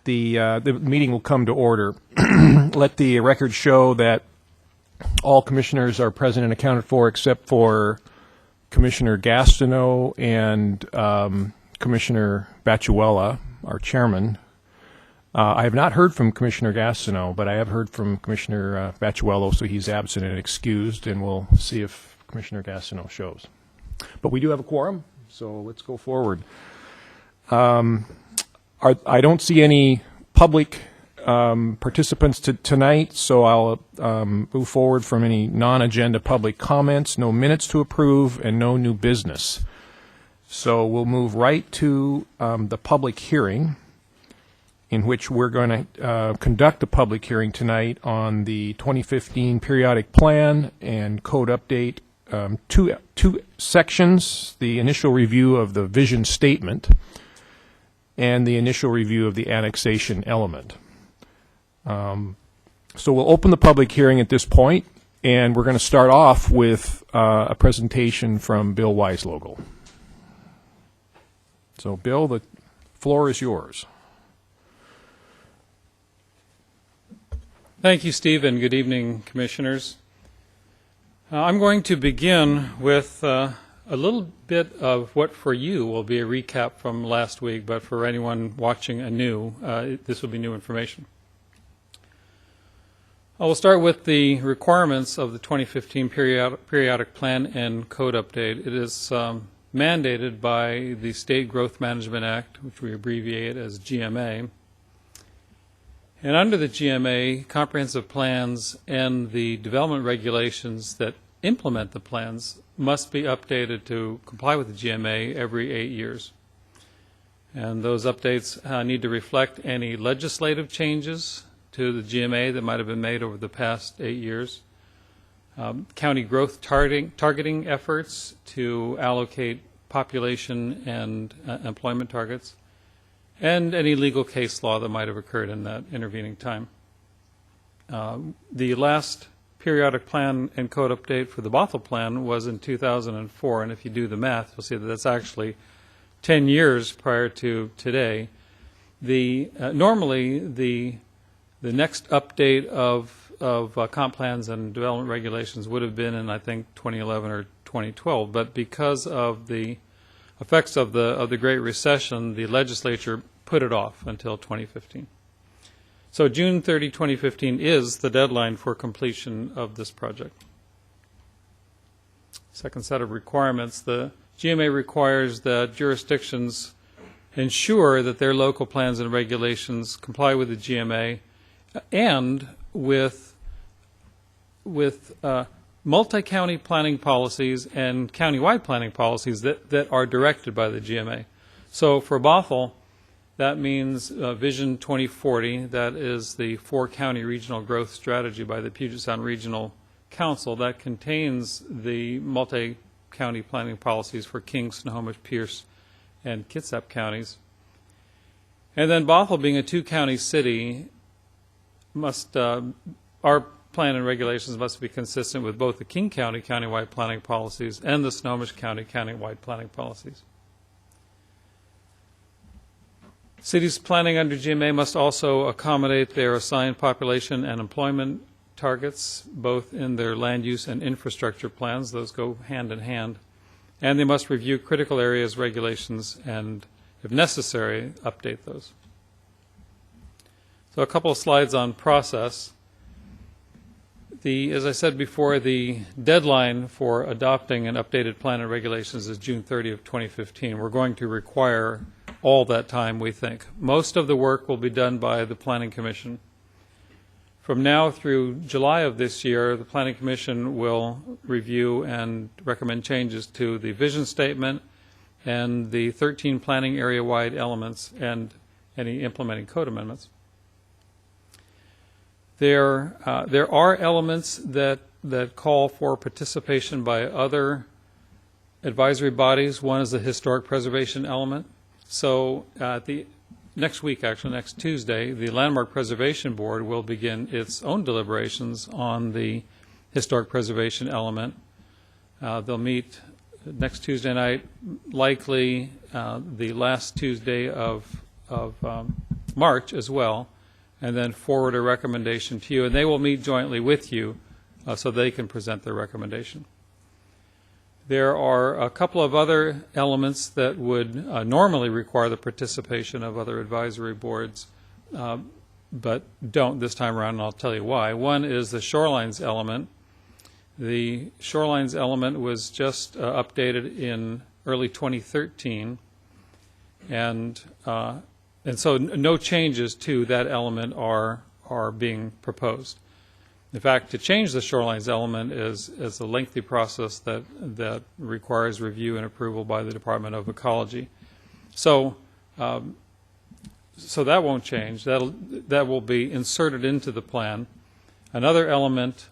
The meeting will come to order. Let the record show that all commissioners are present and accounted for except for Commissioner Gastineau and Commissioner Baciuela, our chairman. I have not heard from Commissioner Gastineau, but I have heard from Commissioner Baciuelo, so he's absent and excused, and we'll see if Commissioner Gastineau shows. But we do have a quorum, so let's go forward. I don't see any public participants tonight, so I'll move forward from any non-agenda public comments, no minutes to approve, and no new business. So we'll move right to the public hearing, in which we're going to conduct a public hearing tonight on the 2015 periodic plan and code update, two sections, the initial review of the vision statement and the initial review of the annexation element. So we'll open the public hearing at this point, and we're going to start off with a presentation from Bill Weislogel. So, Bill, the floor is yours. Thank you, Steve, and good evening, Commissioners. I'm going to begin with a little bit of what for you will be a recap from last week, but for anyone watching anew, this will be new information. I will start with the requirements of the 2015 periodic plan and code update. It is mandated by the State Growth Management Act, which we abbreviate as GMA. And under the GMA, comprehensive plans and the development regulations that implement the plans must be updated to comply with the GMA every 8 years. And those updates need to reflect any legislative changes to the GMA that might have been made over the past 8 years, county growth targeting efforts to allocate population and employment targets, and any legal case law that might have occurred in that intervening time. The last periodic plan and code update for the Bothell plan was in 2004, and if you do the math, you'll see that that's actually 10 years prior to today. Normally, the next update of comp plans and development regulations would have been in, I think, 2011 or 2012, but because of the effects of the Great Recession, the legislature put it off until 2015. So June 30, 2015 is the deadline for completion of this project. Second set of requirements, the GMA requires that jurisdictions ensure that their local plans and regulations comply with the GMA and with multi-county planning policies and county-wide planning policies that are directed by the GMA. So for Bothell, that means Vision 2040, that is the 4-county regional growth strategy by the Puget Sound Regional Council that contains the multi-county planning policies for King, Snohomish, Pierce, and Kitsap counties. And then Bothell, being a 2-county city, our plan and regulations must be consistent with both the King County countywide planning policies and the Snohomish County countywide planning policies. Cities planning under GMA must also accommodate their assigned population and employment targets, both in their land use and infrastructure plans. Those go hand in hand. And they must review critical areas regulations and, if necessary, update those. So a couple of slides on process. As I said before, the deadline for adopting an updated plan and regulations is June 30 of 2015. We're going to require all that time, we think. Most of the work will be done by the Planning Commission. From now through July of this year, the Planning Commission will review and recommend changes to the vision statement and the 13 planning area-wide elements and any implementing code amendments. There are elements that call for participation by other advisory bodies. One is the historic preservation element. So next week, actually next Tuesday, the Landmark Preservation Board will begin its own deliberations on the historic preservation element. They'll meet next Tuesday night, likely the last Tuesday of March as well, and then forward a recommendation to you, and they will meet jointly with you so they can present their recommendation. There are a couple of other elements that would normally require the participation of other advisory boards, but don't this time around, and I'll tell you why. One is the shorelines element. The shorelines element was just updated in early 2013, and so no changes to that element are being proposed. In fact, to change the shorelines element is a lengthy process that requires review and approval by the Department of Ecology. So that won't change. That will be inserted into the plan. Another element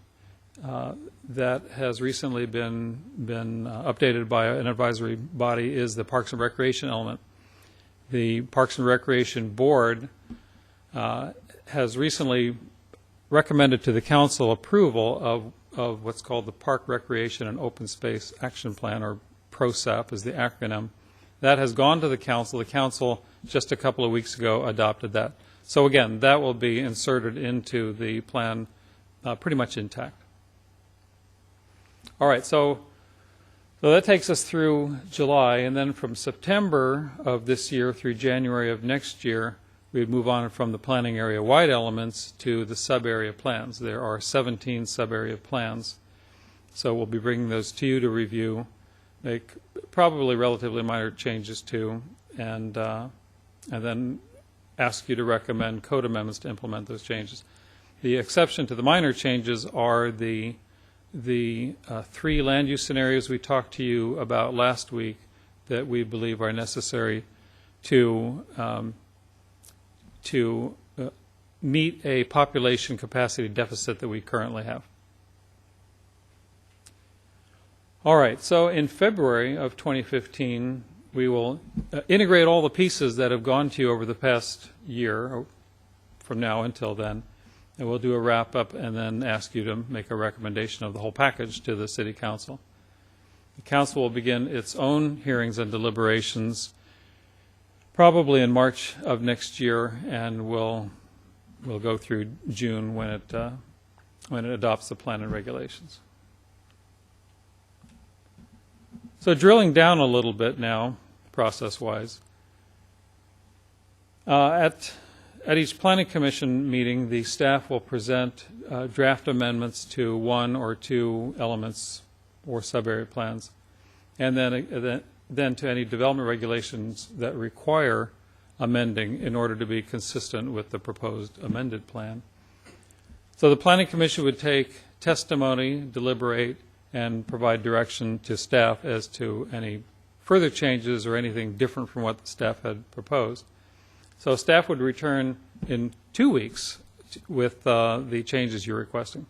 that has recently been updated by an advisory body is the Parks and Recreation element. The Parks and Recreation Board has recently recommended to the Council approval of what's called the Park Recreation and Open Space Action Plan, or PROSAP is the acronym. That has gone to the Council. The Council just a couple of weeks ago adopted that. So again, that will be inserted into the plan pretty much intact. All right, so that takes us through July, and then from September of this year through January of next year, we'd move on from the planning area-wide elements to the sub-area plans. There are 17 sub-area plans, so we'll be bringing those to you to review, make probably relatively minor changes to, and then ask you to recommend code amendments to implement those changes. The exception to the minor changes are the three land use scenarios we talked to you about last week that we believe are necessary to meet a population capacity deficit that we currently have. All right, so in February of 2015, we will integrate all the pieces that have gone to you over the past year, from now until then, and we'll do a wrap-up and then ask you to make a recommendation of the whole package to the City Council. The Council will begin its own hearings and deliberations probably in March of next year, and we'll go through June when it adopts the plan and regulations. So drilling down a little bit now, process-wise, at each Planning Commission meeting, the staff will present draft amendments to one or two elements or sub-area plans, and then to any development regulations that require amending in order to be consistent with the proposed amended plan. So the Planning Commission would take testimony, deliberate, and provide direction to staff as to any further changes or anything different from what the staff had proposed. So staff would return in 2 weeks with the changes you're requesting.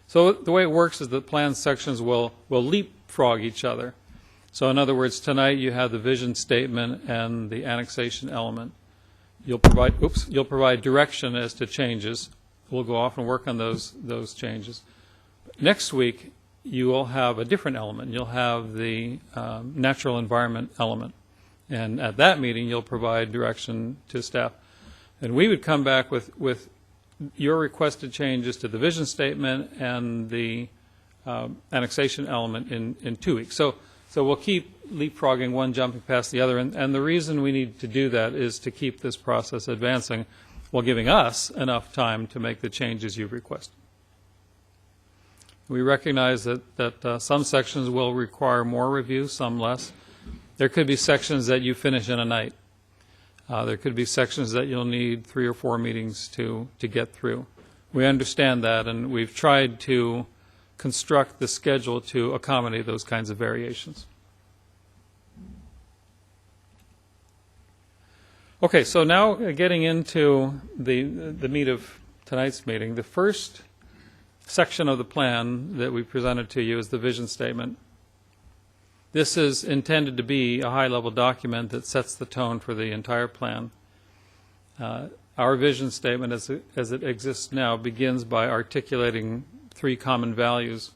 So the way it works is that plan sections will leapfrog each other. So in other words, tonight you have the vision statement and the annexation element. You'll provide direction as to changes. We'll go off and work on those changes. Next week, you will have a different element. You'll have the natural environment element. And at that meeting, you'll provide direction to staff. And we would come back with your requested changes to the vision statement and the annexation element in 2 weeks. So we'll keep leapfrogging one, jumping past the other. And the reason we need to do that is to keep this process advancing while giving us enough time to make the changes you've requested. We recognize that some sections will require more review, some less. There could be sections that you finish in a night. There could be sections that you'll need 3 or 4 meetings to get through. We understand that, and we've tried to construct the schedule to accommodate those kinds of variations. Okay, so now getting into the meat of tonight's meeting. The first section of the plan that we presented to you is the vision statement. This is intended to be a high-level document that sets the tone for the entire plan. Our vision statement as it exists now begins by articulating 3 common values.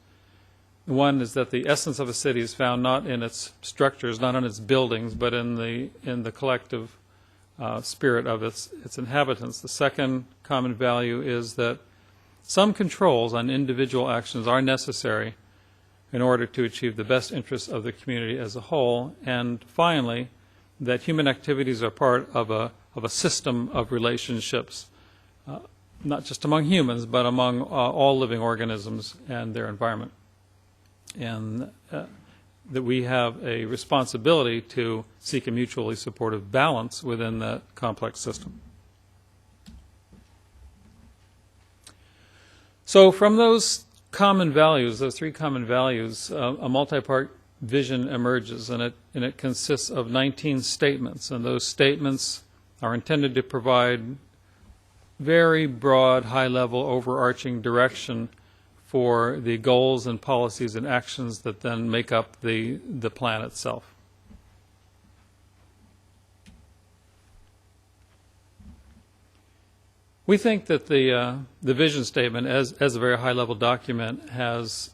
One is that the essence of a city is found not in its structures, not in its buildings, but in the collective spirit of its inhabitants. The second common value is that some controls on individual actions are necessary in order to achieve the best interests of the community as a whole. And finally, that human activities are part of a system of relationships, not just among humans, but among all living organisms and their environment. And that we have a responsibility to seek a mutually supportive balance within that complex system. So from those common values, those three common values, a multi-part vision emerges, and it consists of 19 statements, and those statements are intended to provide very broad, high-level, overarching direction for the goals and policies and actions that then make up the plan itself. We think that the vision statement, as a very high-level document, has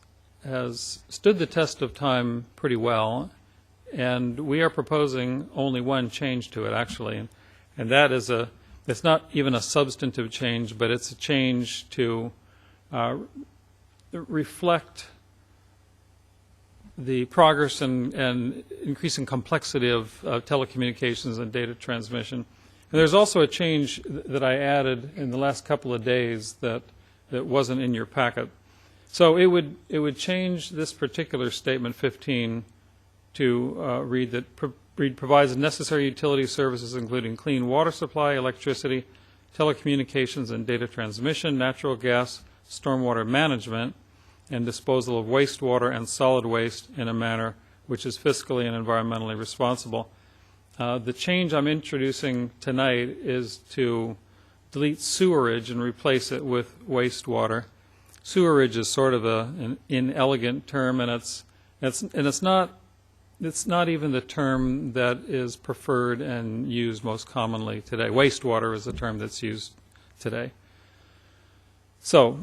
stood the test of time pretty well, and we are proposing only one change to it, actually, and that is it's not even a substantive change, but it's a change to reflect the progress and increasing complexity of telecommunications and data transmission. And there's also a change that I added in the last couple of days that wasn't in your packet. So it would change this particular statement 15 to read that provides necessary utility services including clean water supply, electricity, telecommunications and data transmission, natural gas, stormwater management, and disposal of wastewater and solid waste in a manner which is fiscally and environmentally responsible. The change I'm introducing tonight is to delete sewerage and replace it with wastewater. Sewerage is sort of an inelegant term, and it's not even the term that is preferred and used most commonly today. Wastewater is the term that's used today. So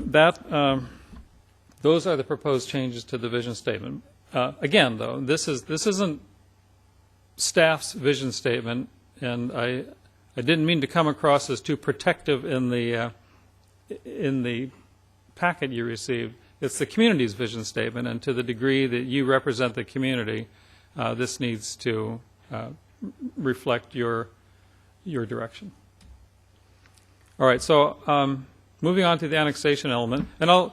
those are the proposed changes to the vision statement. Again, though, this isn't staff's vision statement, and I didn't mean to come across as too protective in the packet you received. It's the community's vision statement, and to the degree that you represent the community, this needs to reflect your direction. All right, so moving on to the annexation element, and I'd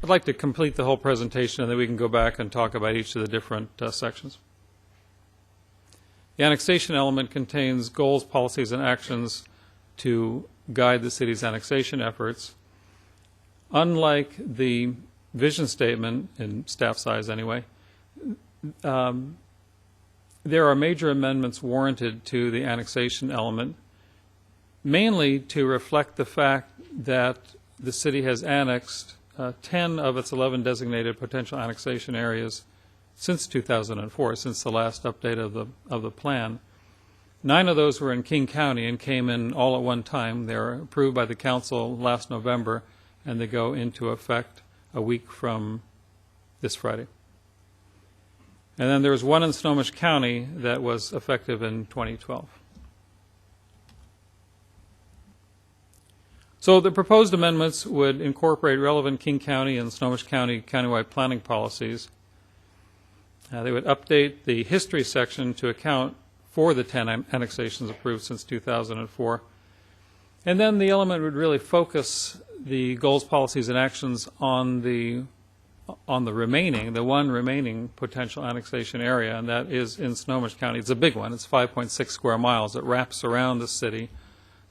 like to complete the whole presentation, and then we can go back and talk about each of the different sections. The annexation element contains goals, policies, and actions to guide the city's annexation efforts. Unlike the vision statement, in staff size anyway, there are major amendments warranted to the annexation element, mainly to reflect the fact that the city has annexed 10 of its 11 designated potential annexation areas since 2004, since the last update of the plan. 9 of those were in King County and came in all at one time. They were approved by the council last November, and they go into effect a week from this Friday. And then there was 1 in Snohomish County that was effective in 2012. So the proposed amendments would incorporate relevant King County and Snohomish County countywide planning policies. They would update the history section to account for the 10 annexations approved since 2004. And then the element would really focus the goals, policies, and actions on the one remaining potential annexation area, and that is in Snohomish County. It's a big one. It's 5.6 square miles. It wraps around the city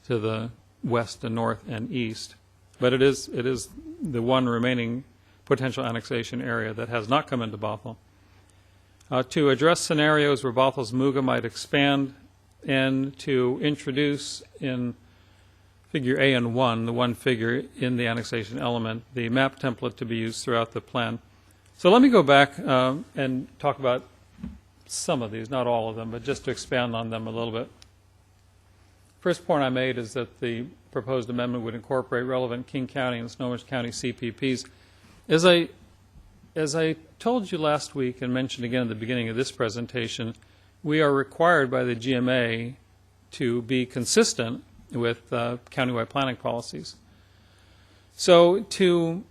to the west and north and east. But it is the one remaining potential annexation area that has not come into Bothell. To address scenarios where Bothell's MUGA might expand, and to introduce in figure A and 1, the one figure in the annexation element, the map template to be used throughout the plan. So let me go back and talk about some of these, not all of them, but just to expand on them a little bit. First point I made is that the proposed amendment would incorporate relevant King County and Snohomish County CPPs. As I told you last week and mentioned again at the beginning of this presentation, we are required by the GMA to be consistent with countywide planning policies. So to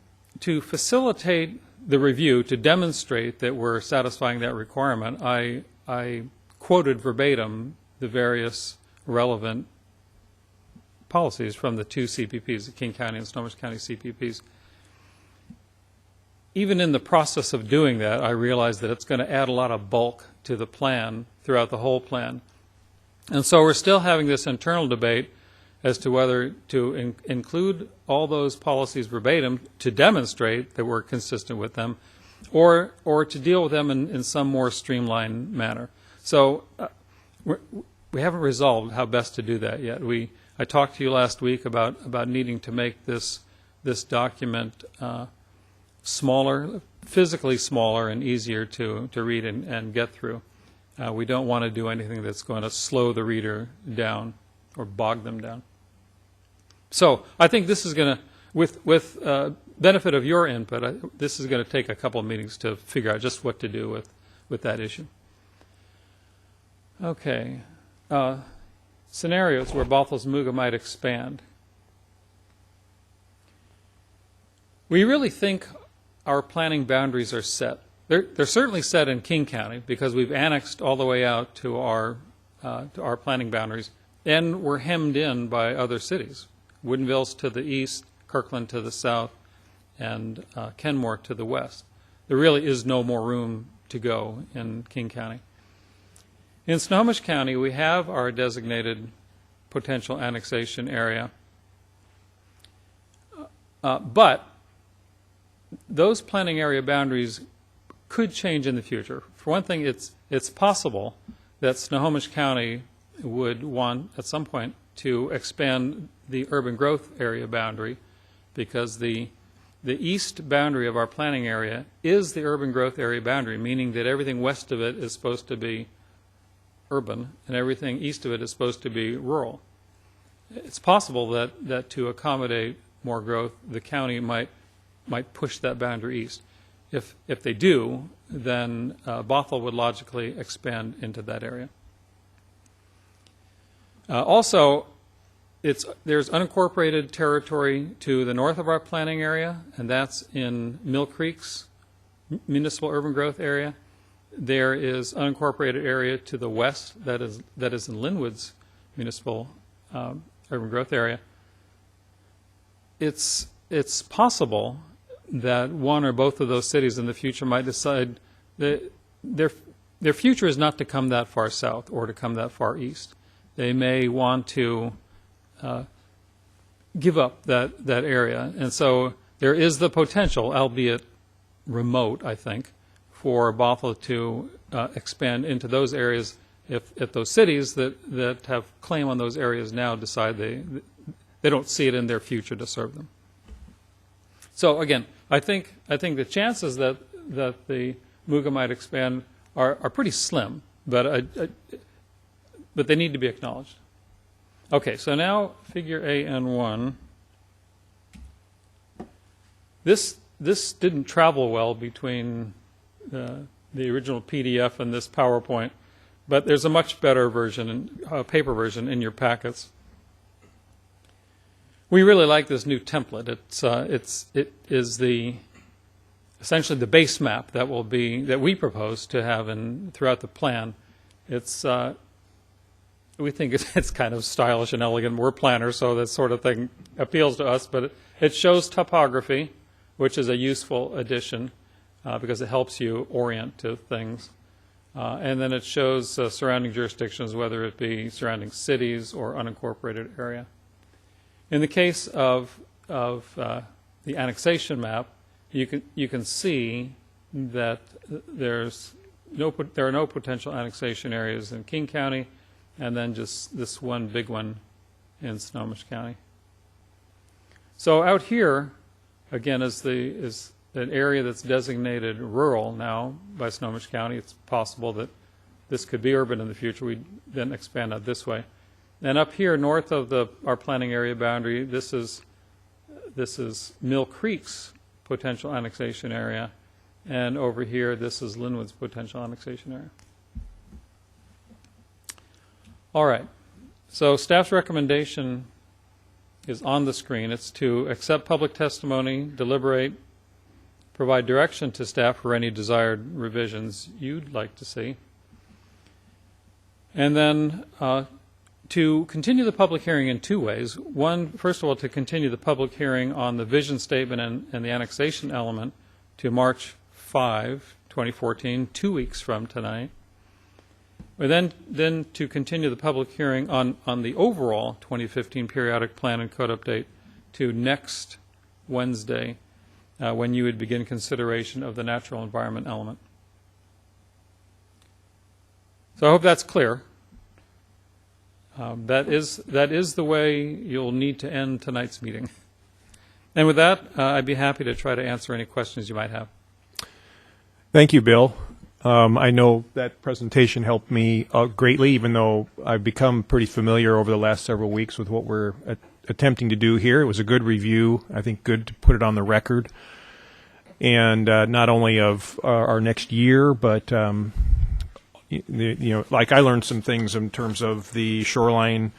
facilitate the review, to demonstrate that we're satisfying that requirement, I quoted verbatim the various relevant policies from the two CPPs, the King County and Snohomish County CPPs. Even in the process of doing that, I realized that it's going to add a lot of bulk to the plan throughout the whole plan. And so we're still having this internal debate as to whether to include all those policies verbatim to demonstrate that we're consistent with them, or to deal with them in some more streamlined manner. So we haven't resolved how best to do that yet. I talked to you last week about needing to make this document smaller, physically smaller and easier to read and get through. We don't want to do anything that's going to slow the reader down or bog them down. So I think this is going to, with benefit of your input, this is going to take a couple of meetings to figure out just what to do with that issue. Okay. Scenarios where Bothell's Muga might expand. We really think our planning boundaries are set. They're certainly set in King County because we've annexed all the way out to our planning boundaries, and we're hemmed in by other cities. Woodinville's to the east, Kirkland to the south, and Kenmore to the west. There really is no more room to go in King County. In Snohomish County, we have our designated potential annexation area, but those planning area boundaries could change in the future. For one thing, it's possible that Snohomish County would want at some point to expand the urban growth area boundary, because the east boundary of our planning area is the urban growth area boundary, meaning that everything west of it is supposed to be urban and everything east of it is supposed to be rural. It's possible that to accommodate more growth, the county might push that boundary east. If they do, then Bothell would logically expand into that area. Also, there's unincorporated territory to the north of our planning area, and that's in Mill Creek's municipal urban growth area. There is unincorporated area to the west that is in Linwood's municipal urban growth area. It's possible that one or both of those cities in the future might decide that their future is not to come that far south or to come that far east. They may want to give up that area. And so there is the potential, albeit remote, I think, for Bothell to expand into those areas if those cities that have claim on those areas now decide they don't see it in their future to serve them. So again, I think the chances that the Muga might expand are pretty slim, but they need to be acknowledged. Okay, so now figure AN1. This didn't travel well between the original PDF and this PowerPoint, but there's a much better version, paper version, in your packets. We really like this new template. It is essentially the base map that we propose to have throughout the plan. We think it's kind of stylish and elegant. We're planners, so that sort of thing appeals to us. But it shows topography, which is a useful addition because it helps you orient to things. And then it shows surrounding jurisdictions, whether it be surrounding cities or unincorporated area. In the case of the annexation map, you can see that there are no potential annexation areas in King County, and then just this one big one in Snohomish County. So out here, again, is an area that's designated rural now by Snohomish County. It's possible that this could be urban in the future. We then expand out this way. And up here, north of our planning area boundary, this is Mill Creek's potential annexation area, and over here, this is Linwood's potential annexation area. All right. So staff's recommendation is on the screen. It's to accept public testimony, deliberate, provide direction to staff for any desired revisions you'd like to see, and then to continue the public hearing in two ways. One, first of all, to continue the public hearing on the vision statement and the annexation element to March 5, 2014, 2 weeks from tonight. But then to continue the public hearing on the overall 2015 periodic plan and code update to next Wednesday, when you would begin consideration of the natural environment element. So I hope that's clear. That is the way you'll need to end tonight's meeting. And with that, I'd be happy to try to answer any questions you might have. Thank you, Bill. I know that presentation helped me greatly, even though I've become pretty familiar over the last several weeks with what we're attempting to do here. It was a good review. I think good to put it on the record. And not only of our next year, but like I learned some things in terms of the shoreline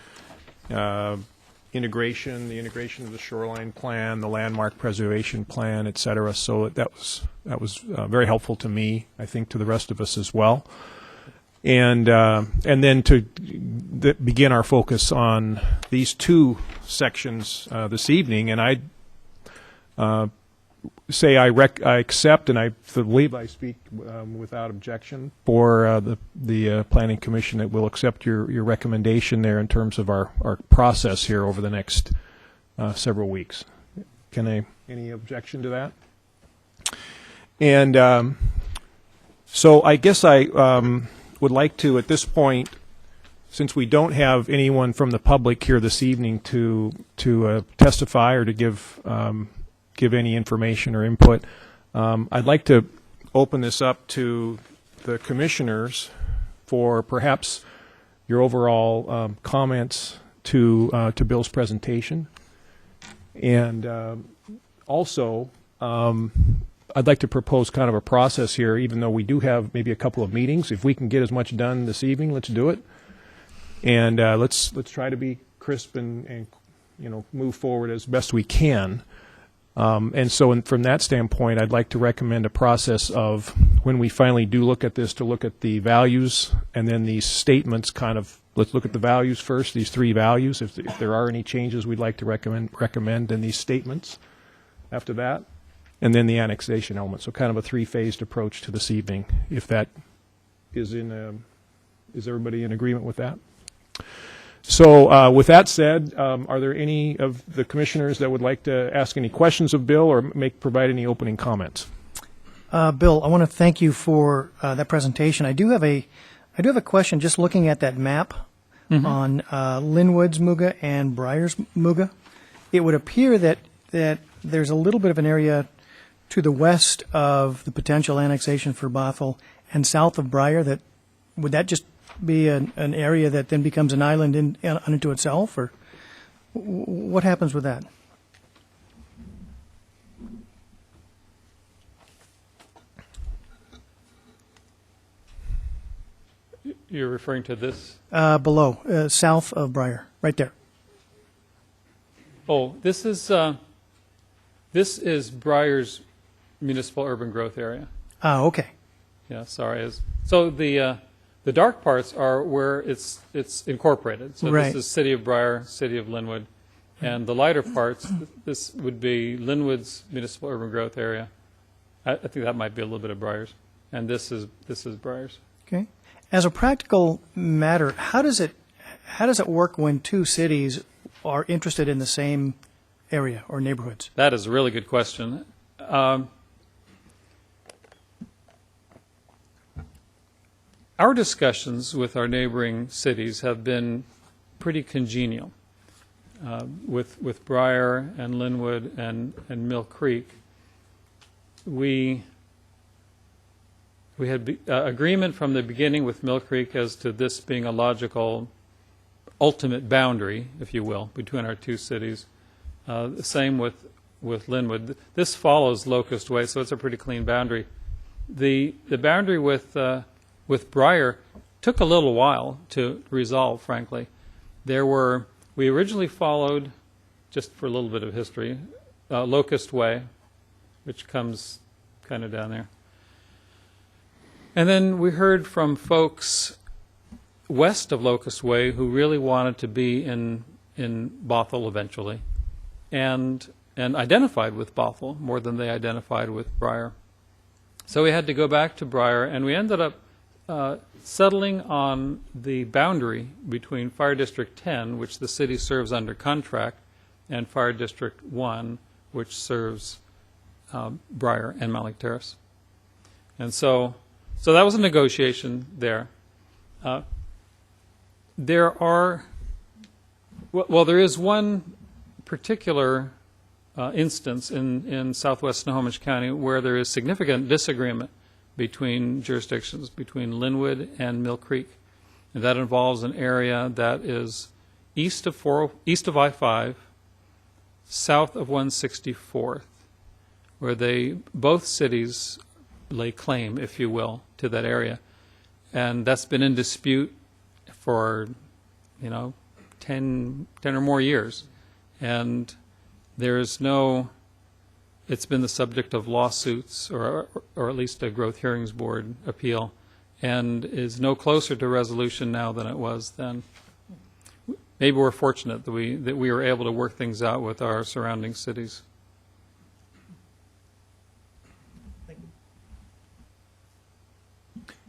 integration, the integration of the shoreline plan, the landmark preservation plan, et cetera. So that was very helpful to me, I think to the rest of us as well. And then to begin our focus on these two sections this evening, and I say I accept, and I believe I speak without objection for the Planning Commission that will accept your recommendation there in terms of our process here over the next several weeks. Any objection to that? And so I guess I would like to, at this point, since we don't have anyone from the public here this evening to testify or to give any information or input, I'd like to open this up to the commissioners for perhaps your overall comments to Bill's presentation. And also, I'd like to propose kind of a process here, even though we do have maybe a couple of meetings. If we can get as much done this evening, let's do it. And let's try to be crisp and move forward as best we can. And so from that standpoint, I'd like to recommend a process of when we finally do look at this, to look at the values and then these statements let's look at the values first, these three values. If there are any changes we'd like to recommend in these statements after that, and then the annexation element. So kind of a three-phased approach to this evening, if that is is everybody in agreement with that? So with that said, are there any of the commissioners that would like to ask any questions of Bill or provide any opening comments? Bill, I want to thank you for that presentation. I do have a question. Just looking at that map on Linwood's Muga and Briar's Muga, it would appear that there's a little bit of an area to the west of the potential annexation for Bothell and south of Briar. Would that just be an area that then becomes an island unto itself, or what happens with that? You're referring to this? Below, south of Briar, right there. Oh, this is Briar's municipal urban growth area. Ah, okay. Yeah, sorry. So the dark parts are where it's incorporated. So Right. This is City of Briar, City of Linwood, and the lighter parts. This would be Linwood's municipal urban growth area. I think that might be a little bit of Briar's, and this is Briar's. Okay. As a practical matter, how does it work when two cities are interested in the same area or neighborhoods? That is a really good question. Our discussions with our neighboring cities have been pretty congenial. With Briar and Linwood and Mill Creek, we had agreement from the beginning with Mill Creek as to this being a logical ultimate boundary, if you will, between our two cities. The same with Linwood. This follows Locust Way, so it's a pretty clean boundary. The boundary with Briar took a little while to resolve, frankly. We originally followed, just for a little bit of history, Locust Way, which comes kind of down there. And then we heard from folks west of Locust Way who really wanted to be in Bothell eventually, and identified with Bothell more than they identified with Briar. So we had to go back to Briar, and we ended up settling on the boundary between Fire District 10, which the city serves under contract, and Fire District 1, which serves Briar and Malik Terrace. And so that was a negotiation there. There is one particular instance in southwest Snohomish County where there is significant disagreement between jurisdictions, between Linwood and Mill Creek. And that involves an area that is east of I-5, south of 164th, where both cities lay claim, if you will, to that area. And that's been in dispute for, 10 or more years. And it's been the subject of lawsuits or at least a Growth Hearings Board appeal, and is no closer to resolution now than it was then. Maybe we're fortunate that we were able to work things out with our surrounding cities.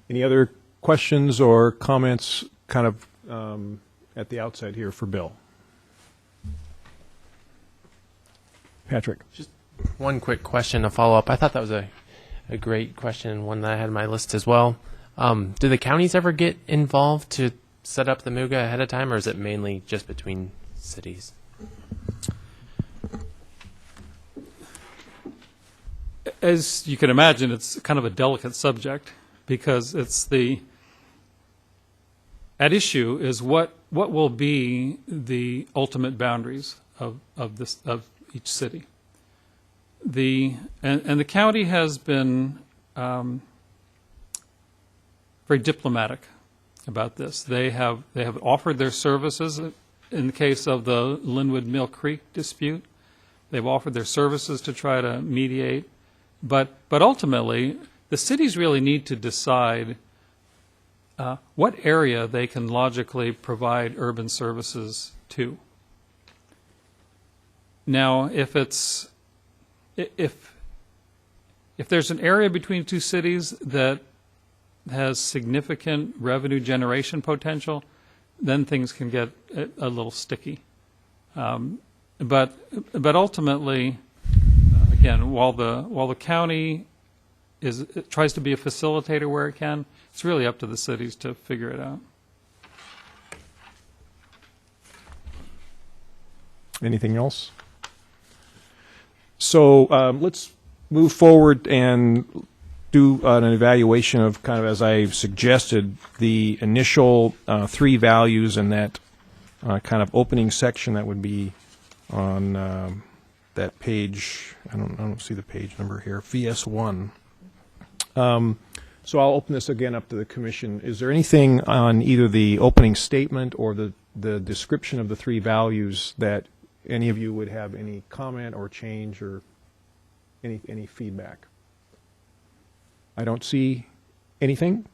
Any other questions or comments kind of at the outset here for Bill? Patrick. Just one quick question to follow up. I thought that was a great question, and one that I had on my list as well. Do the counties ever get involved to set up the MUGA ahead of time, or is it mainly just between cities? As you can imagine, it's kind of a delicate subject, because at issue is what will be the ultimate boundaries of each city. And the county has been very diplomatic about this. They have offered their services in the case of the Linwood Mill Creek dispute. They've offered their services to try to mediate, but ultimately the cities really need to decide what area they can logically provide urban services to. Now, if there's an area between two cities that has significant revenue generation potential, then things can get a little sticky. But ultimately, again, while the county tries to be a facilitator where it can, it's really up to the cities to figure it out. Anything else? So let's move forward and do an evaluation of, kind of as I suggested, the initial three values in that kind of opening section that would be on that page. I don't see the page number here. VS1. So I'll open this again up to the commission. Is there anything on either the opening statement or the description of the three values that any of you would have any comment or change or any feedback? I don't see anything.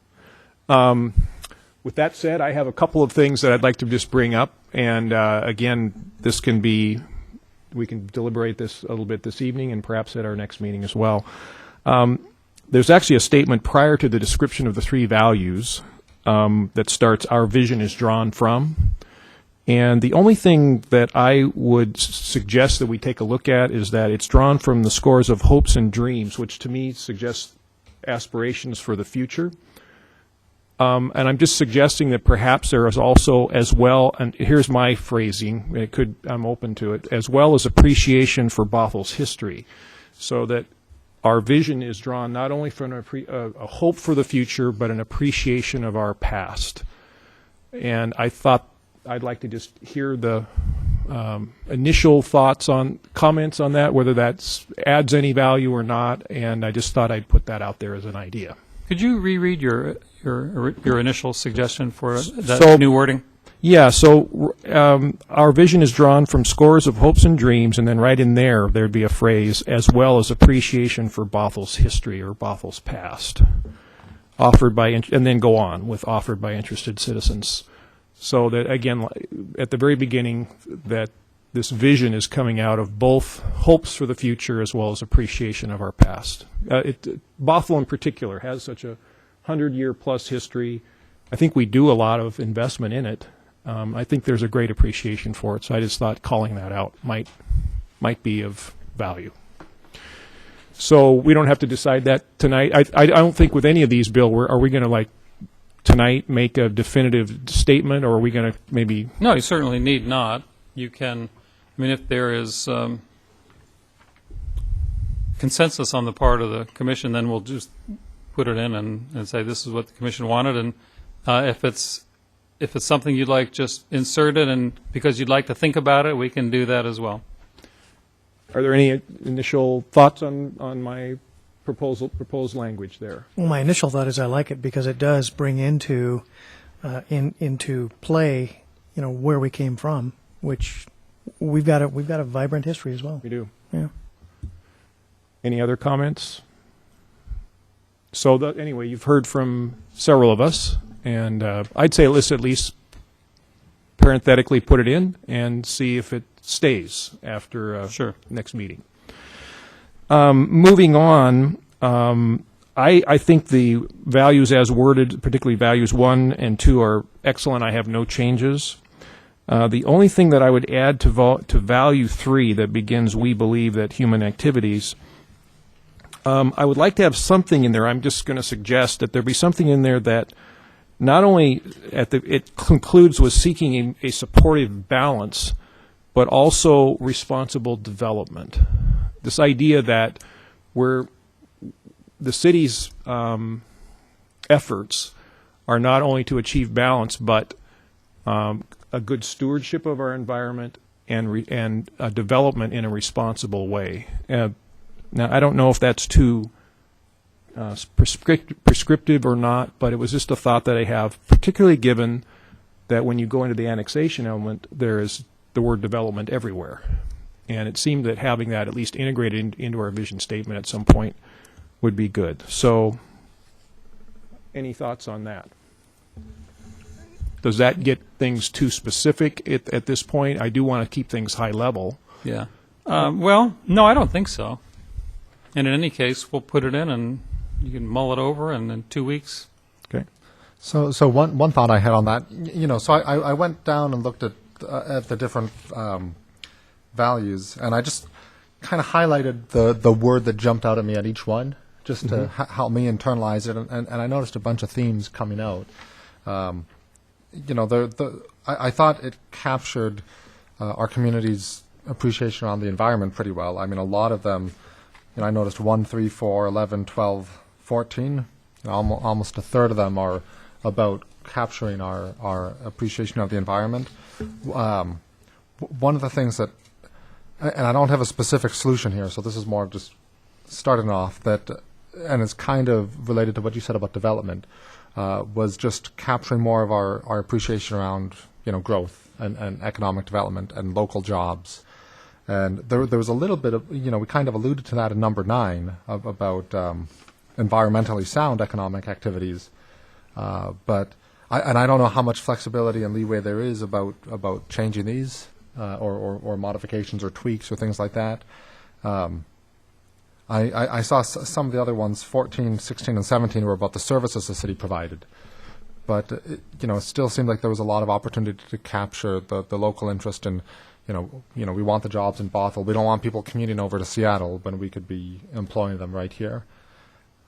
With that said, I have a couple of things that I'd like to just bring up. And again, we can deliberate this a little bit this evening and perhaps at our next meeting as well. There's actually a statement prior to the description of the three values that starts, "Our vision is drawn from." And the only thing that I would suggest that we take a look at is that it's drawn from the scores of hopes and dreams, which to me suggests aspirations for the future. And I'm just suggesting that perhaps there is also, as well, and here's my phrasing, I'm open to it, as well as appreciation for Bothell's history, so that our vision is drawn not only from a hope for the future, but an appreciation of our past. And I thought I'd like to just hear the initial comments on that, whether that adds any value or not, and I just thought I'd put that out there as an idea. Could you reread your initial suggestion for that new wording? Yeah, so our vision is drawn from scores of hopes and dreams, and then right in there, there'd be a phrase, as well as appreciation for Bothel's history or Bothel's past, offered by, and then go on with offered by interested citizens. So that, again, at the very beginning, that this vision is coming out of both hopes for the future as well as appreciation of our past. Bothell in particular has such a 100-year-plus history. I think we do a lot of investment in it. I think there's a great appreciation for it, so I just thought calling that out might be of value. So we don't have to decide that tonight. I don't think with any of these, Bill, are we going to tonight make a definitive statement, or are we going to maybe? No, you certainly need not. You can, if there is consensus on the part of the commission, then we'll just put it in and say this is what the commission wanted, and if it's something you'd like just inserted and because you'd like to think about it, we can do that as well. Are there any initial thoughts on my proposed language there? Well, my initial thought is I like it because it does bring into play, where we came from, which we've got a vibrant history as well. We do. Yeah. Any other comments? So anyway, you've heard from several of us, and I'd say let's at least parenthetically put it in and see if it stays after Sure. next meeting. Moving on, I think the values as worded, particularly values 1 and 2, are excellent. I have no changes. The only thing that I would add to value 3 that begins, we believe that human activities, I would like to have something in there. I'm just going to suggest that there be something in there that not only it concludes with seeking a supportive balance, but also responsible development. This idea that the city's efforts are not only to achieve balance, but a good stewardship of our environment and a development in a responsible way. Now, I don't know if that's too prescriptive or not, but it was just a thought that I have, particularly given that when you go into the annexation element, there is the word development everywhere. And it seemed that having that at least integrated into our vision statement at some point would be good. So, any thoughts on that? Does that get things too specific at this point? I do want to keep things high level. Yeah. Well, no, I don't think so. And in any case, we'll put it in and you can mull it over, and in 2 weeks. Okay. So one thought I had on that, so I went down and looked at the different values, and I just kind of highlighted the word that jumped out at me at each one, just to help me internalize it, and I noticed a bunch of themes coming out. I thought it captured our community's appreciation around the environment pretty well. I mean, a lot of them, I noticed 1, 3, 4, 11, 12, 14, almost a third of them are about capturing our appreciation of the environment. One of the things that, and I don't have a specific solution here, so this is more of just starting off, and it's kind of related to what you said about development, was just capturing more of our appreciation around, growth and economic development and local jobs. And there was a little bit of, we kind of alluded to that in number 9 about environmentally sound economic activities. But I don't know how much flexibility and leeway there is about changing these or modifications or tweaks or things like that. I saw some of the other ones, 14, 16, and 17, were about the services the city provided. But, it still seemed like there was a lot of opportunity to capture the local interest in, we want the jobs in Bothell. We don't want people commuting over to Seattle when we could be employing them right here.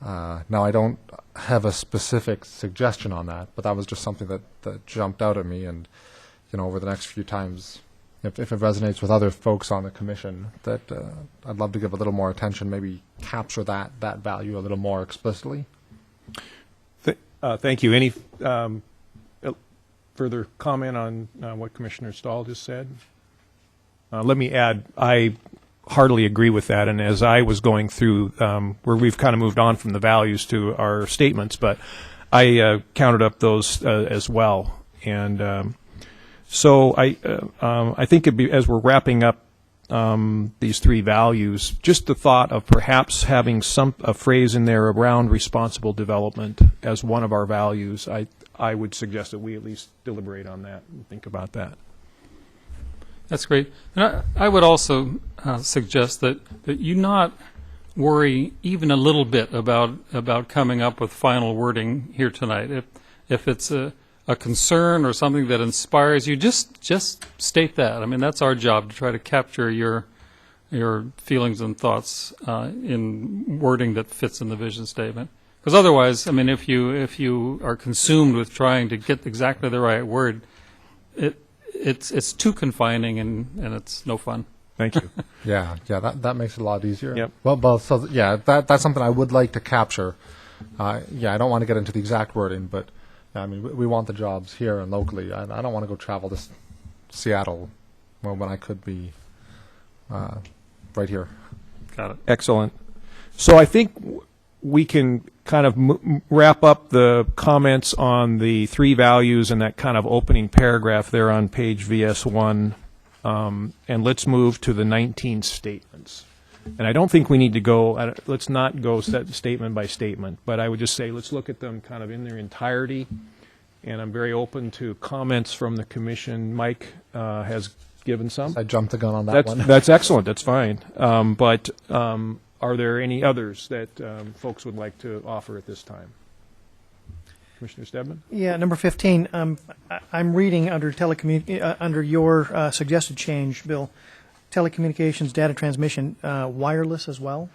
Now, I don't have a specific suggestion on that, but that was just something that jumped out at me. And, over the next few times, if it resonates with other folks on the commission, that I'd love to give a little more attention, maybe capture that value a little more explicitly. Thank you. Any further comment on what Commissioner Stahl just said? Let me add, I heartily agree with that. And as I was going through, where we've kind of moved on from the values to our statements, but I counted up those as well. And So I think it'd be, as we're wrapping up these three values, just the thought of perhaps having a phrase in there around responsible development as one of our values. I would suggest that we at least deliberate on that and think about that. That's great. And I would also suggest that you not worry even a little bit about coming up with final wording here tonight. If it's a concern or something that inspires you, just state that. I mean, that's our job, to try to capture your feelings and thoughts in wording that fits in the vision statement. Because otherwise, I mean, if you are consumed with trying to get exactly the right word, it's too confining and it's no fun. Thank you. Yeah, that makes it a lot easier. Yep. Well, so yeah, that's something I would like to capture. Yeah, I don't want to get into the exact wording, but I mean, we want the jobs here and locally. I don't want to go travel to Seattle when I could be right here. Got it. Excellent. So I think we can kind of wrap up the comments on the three values and that kind of opening paragraph there on page VS1, and let's move to the 19 statements. And I don't think we need to go, let's not go statement by statement, but I would just say let's look at them kind of in their entirety, and I'm very open to comments from the commission. Mike has given some. I jumped the gun on that one. That's excellent. That's fine. But are there any others that folks would like to offer at this time? Commissioner Stedman? Yeah, number 15. I'm reading under under your suggested change, Bill, telecommunications, data transmission, wireless as well.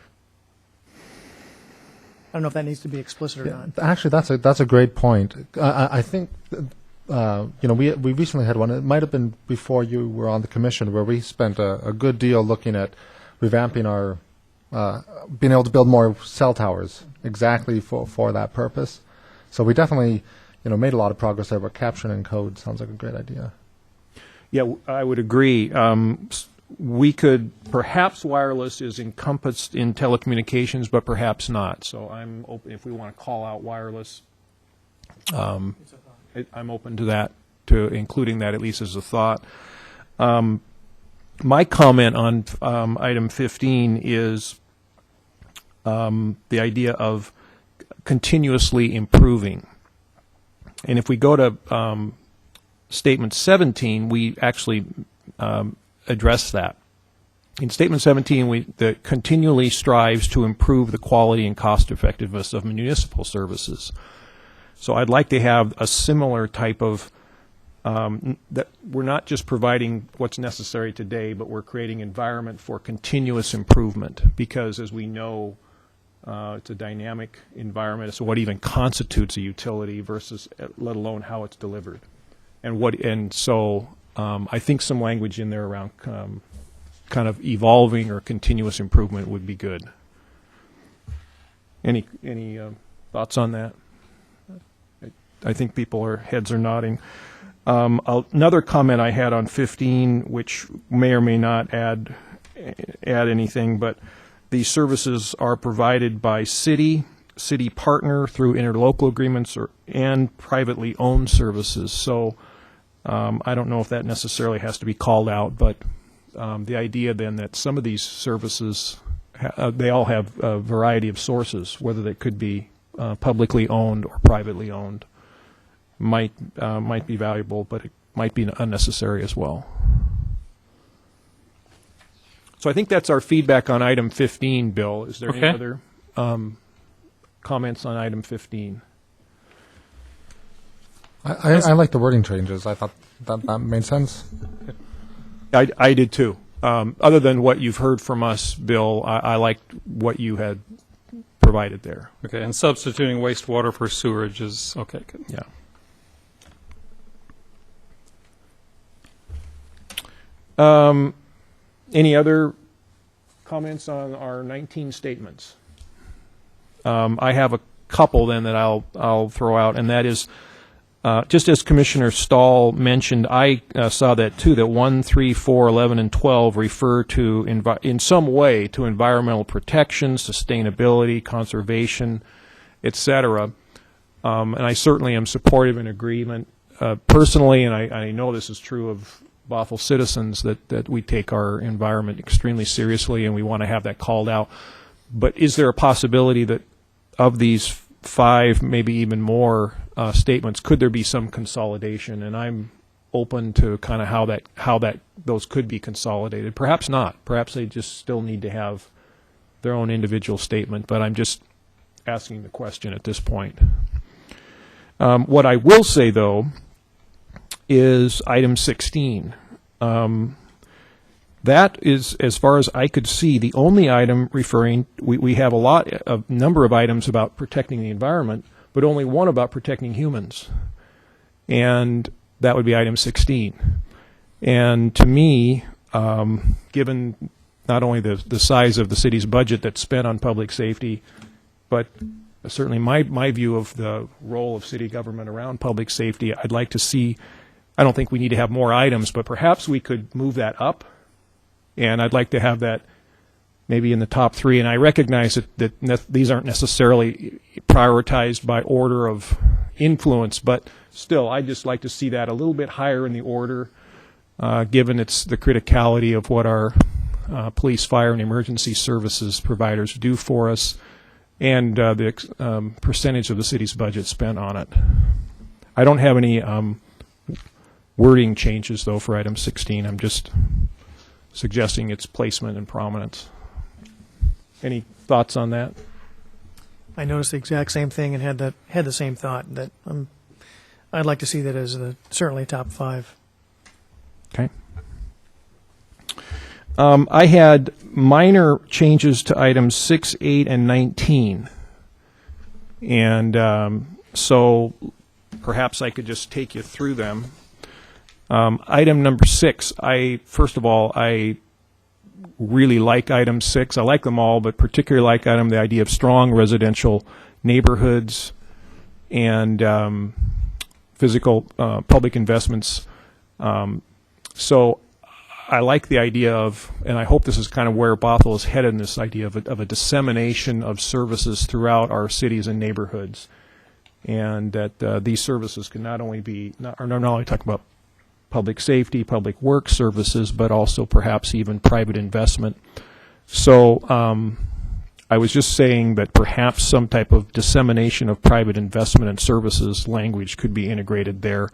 I don't know if that needs to be explicit or not. Actually, that's a great point. I think we recently had one. It might have been before you were on the commission, where we spent a good deal looking at revamping our being able to build more cell towers exactly for that purpose. So we definitely made a lot of progress there. But capturing in code sounds like a great idea. Yeah, I would agree. We could, perhaps wireless is encompassed in telecommunications, but perhaps not. So I'm open, if we want to call out wireless, I'm open to that, to including that at least as a thought. My comment on item 15 is the idea of continuously improving. And if we go to statement 17, we actually address that. In statement 17, that continually strives to improve the quality and cost effectiveness of municipal services. So I'd like to have a similar type of that we're not just providing what's necessary today, but we're creating environment for continuous improvement, because as we know, it's a dynamic environment. So what even constitutes a utility versus, let alone how it's delivered. And so I think some language in there around kind of evolving or continuous improvement would be good. Any thoughts on that? I think heads are nodding. Another comment I had on 15, which may or may not add anything, but these services are provided by city partner through interlocal agreements and privately owned services. So I don't know if that necessarily has to be called out, but the idea then that some of these services, they all have a variety of sources, whether they could be publicly owned or privately owned, might be valuable, but it might be unnecessary as well. So I think that's our feedback on item 15, Bill. Is there any other comments on item 15? I like the wording changes. I thought that made sense. I did too. Other than what you've heard from us, Bill, I liked what you had provided there. Okay, and substituting wastewater for sewerage is okay. Good. Yeah. Any other comments on our 19 statements? I have a couple then that I'll throw out, and that is just as Commissioner Stahl mentioned, I saw that too, that 1, 3, 4, 11, and 12 refer to, in some way, to environmental protection, sustainability, conservation, etc. And I certainly am supportive and agreement personally, and I know this is true of Bothell citizens, that we take our environment extremely seriously and we want to have that called out. But is there a possibility that of these 5, maybe even more statements, could there be some consolidation? And I'm open to kind of how those could be consolidated. Perhaps not. Perhaps they just still need to have their own individual statement. But I'm just asking the question at this point. What I will say, though, is item 16. That is, as far as I could see, the only item referring. We have a number of items about protecting the environment, but only one about protecting humans, and that would be item 16. And to me, given not only the size of the city's budget that's spent on public safety, but certainly my view of the role of city government around public safety, I'd like to see. I don't think we need to have more items, but perhaps we could move that up. And I'd like to have that maybe in the top 3. And I recognize that these aren't necessarily prioritized by order of influence, but still, I'd just like to see that a little bit higher in the order, given it's the criticality of what our police, fire, and emergency services providers do for us, and the percentage of the city's budget spent on it. I don't have any wording changes, though, for item 16. I'm just suggesting its placement and prominence. Any thoughts on that? I noticed the exact same thing and had the same thought that I'd like to see that as certainly top 5. Okay. I had minor changes to items 6, 8, and 19. And so perhaps I could just take you through them. Item number 6, first of all, I really like item 6. I like them all, but particularly like the idea of strong residential neighborhoods and physical public investments. So I like the idea of, and I hope this is kind of where Bothell is headed in this idea of a dissemination of services throughout our cities and neighborhoods, and that these services can not only talk about public safety, public works services, but also perhaps even private investment. So I was just saying that perhaps some type of dissemination of private investment and services language could be integrated there.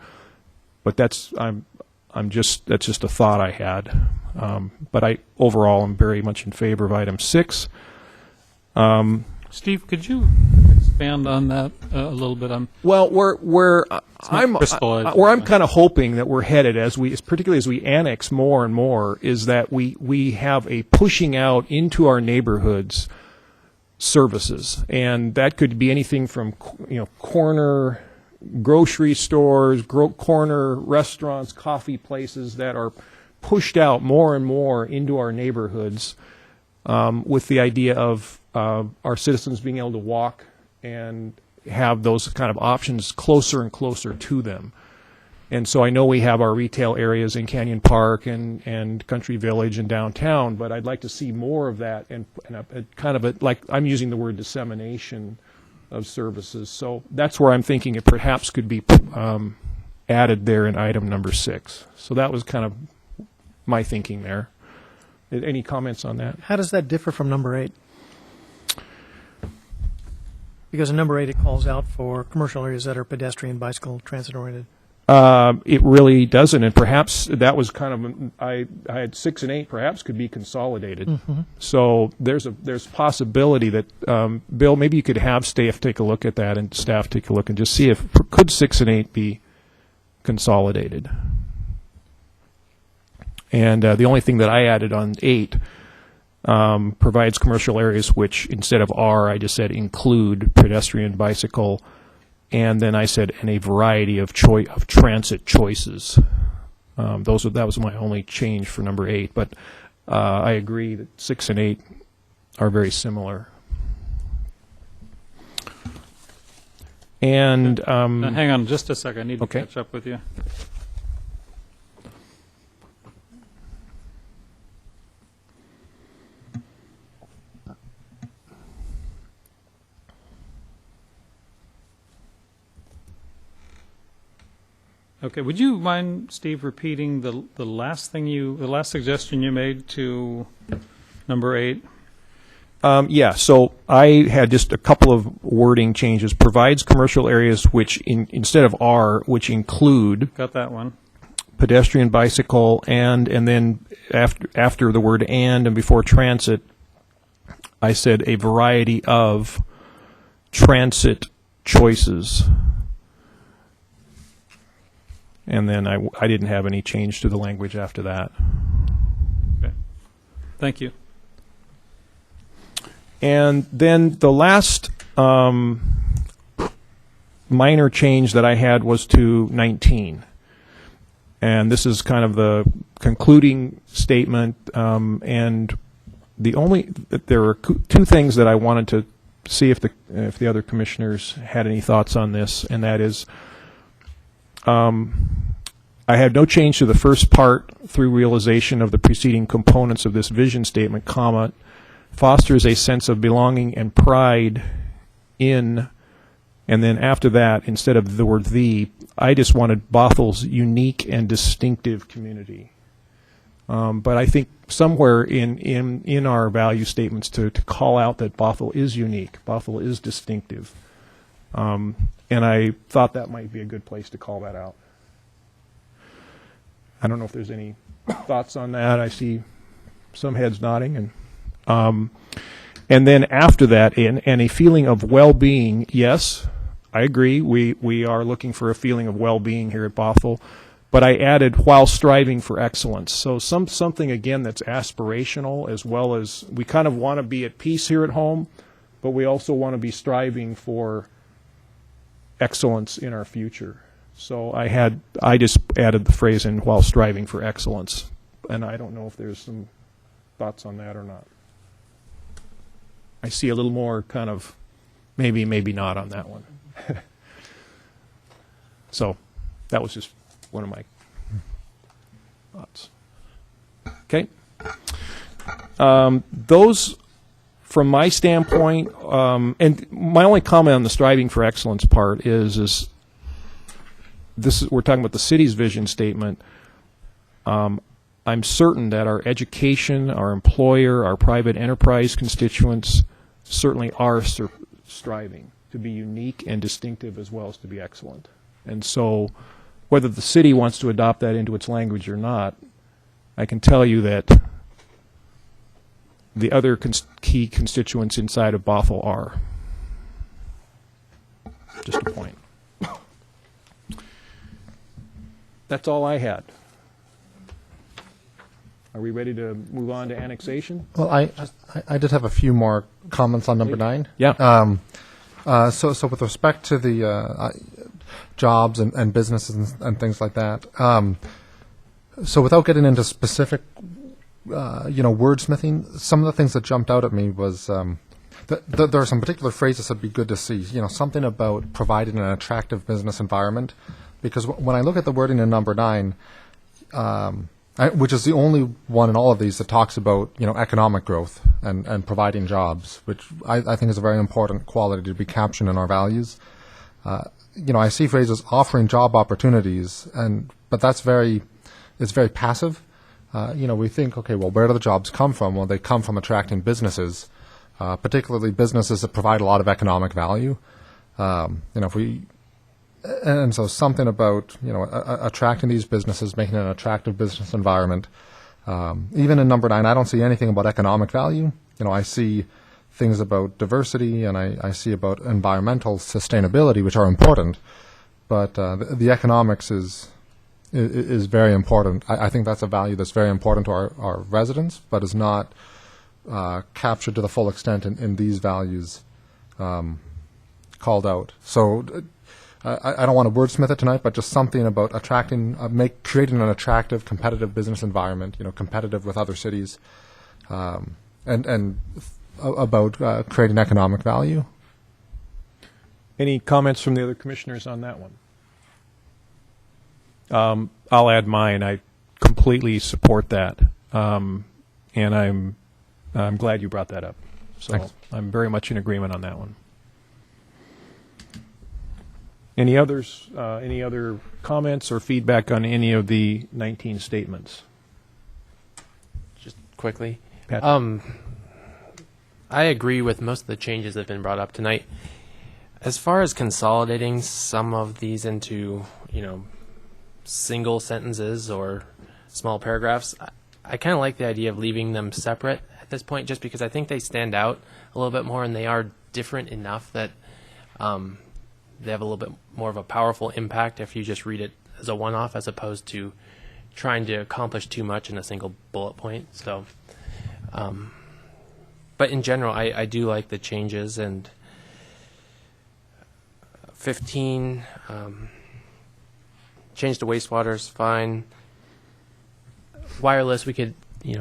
But that's just a thought I had. But overall I'm very much in favor of item 6. Steve, could you expand on that a little bit? Well, where I'm kind of hoping that we're headed, particularly as we annex more and more, is that we have a pushing out into our neighborhoods services, and that could be anything from corner grocery stores, corner restaurants, coffee places that are pushed out more and more into our neighborhoods, with the idea of our citizens being able to walk and have those kind of options closer and closer to them. And so I know we have our retail areas in Canyon Park and Country Village and downtown, but I'd like to see more of that and like I'm using the word dissemination of services. So that's where I'm thinking it perhaps could be added there in item number 6. So that was kind of my thinking there. Any comments on that? How does that differ from number 8? Because in number 8 it calls out for commercial areas that are pedestrian, bicycle, transit oriented. It really doesn't, and perhaps that was kind of I had 6 and 8 perhaps could be consolidated. Mm-hmm. So there's possibility that Bill, maybe you could have staff take a look at that and staff take a look and just see if could 6 and 8 be consolidated. And the only thing that I added on 8 provides commercial areas which instead of are I just said include pedestrian, bicycle. And then I said, and a variety of transit choices. That was my only change for number 8. But I agree that 6 and 8 are very similar. And now, hang on just a second. I need to Okay. catch up with you. Okay, would you mind, Steve, repeating the last suggestion you made to number 8? Yeah, so I had just a couple of wording changes. Provides commercial areas which, instead of are, which include Got that one. pedestrian, bicycle, and then after the word and before transit, I said a variety of transit choices. And then I didn't have any change to the language after that. Okay. Thank you. And then the last minor change that I had was to 19. And this is kind of the concluding statement. And there are two things that I wanted to see if the other commissioners had any thoughts on this, and that is, I had no change to the first part through realization of the preceding components of this vision statement, comma, fosters a sense of belonging and pride in, and then after that, instead of the word the, I just wanted Bothel's unique and distinctive community. But I think somewhere in our value statements to call out that Bothell is unique, Bothell is distinctive. And I thought that might be a good place to call that out. I don't know if there's any thoughts on that. I see some heads nodding. And then after that, and a feeling of well-being, yes, I agree. We are looking for a feeling of well-being here at Bothell. But I added while striving for excellence. So something, again, that's aspirational, as well as we kind of want to be at peace here at home, but we also want to be striving for excellence in our future. So I just added the phrase in while striving for excellence. And I don't know if there's some thoughts on that or not. I see a little more kind of maybe not on that one. So that was just one of my thoughts. Okay. Those, from my standpoint, and my only comment on the striving for excellence part is we're talking about the city's vision statement. I'm certain that our education, our employer, our private enterprise constituents certainly are striving to be unique and distinctive as well as to be excellent. And so whether the city wants to adopt that into its language or not, I can tell you that the other key constituents inside of Bothell are. Just a point. That's all I had. Are we ready to move on to annexation? Well, I did have a few more comments on number 9. Yeah. So with respect to the jobs and businesses and things like that, so without getting into specific, wordsmithing, some of the things that jumped out at me was there are some particular phrases that'd be good to see. Something about providing an attractive business environment, because when I look at the wording in number 9. Which is the only one in all of these that talks about economic growth and providing jobs, which I think is a very important quality to be captured in our values. I see phrases offering job opportunities, but it's very passive. We think, okay, well, where do the jobs come from? Well, they come from attracting businesses, particularly businesses that provide a lot of economic value. And so something about attracting these businesses, making an attractive business environment. Even in number 9, I don't see anything about economic value. I see things about diversity, and I see about environmental sustainability, which are important. But the economics is very important. I think that's a value that's very important to our residents, but is not captured to the full extent in these values called out. So. I don't want to wordsmith it tonight, but just something about creating an attractive, competitive business environment, competitive with other cities, and about creating economic value. Any comments from the other commissioners on that one? I'll add mine. I completely support that, and I'm glad you brought that up. So Thanks. I'm very much in agreement on that one. Any others? Any other comments or feedback on any of the 19 statements? Just quickly. Pat? I agree with most of the changes that have been brought up tonight. As far as consolidating some of these into, single sentences or small paragraphs, I kind of like the idea of leaving them separate at this point, just because I think they stand out a little bit more and they are different enough that they have a little bit more of a powerful impact if you just read it as a one-off, as opposed to trying to accomplish too much in a single bullet point. So, but in general, I do like the changes. And 15, change to wastewater is fine. Wireless, we could,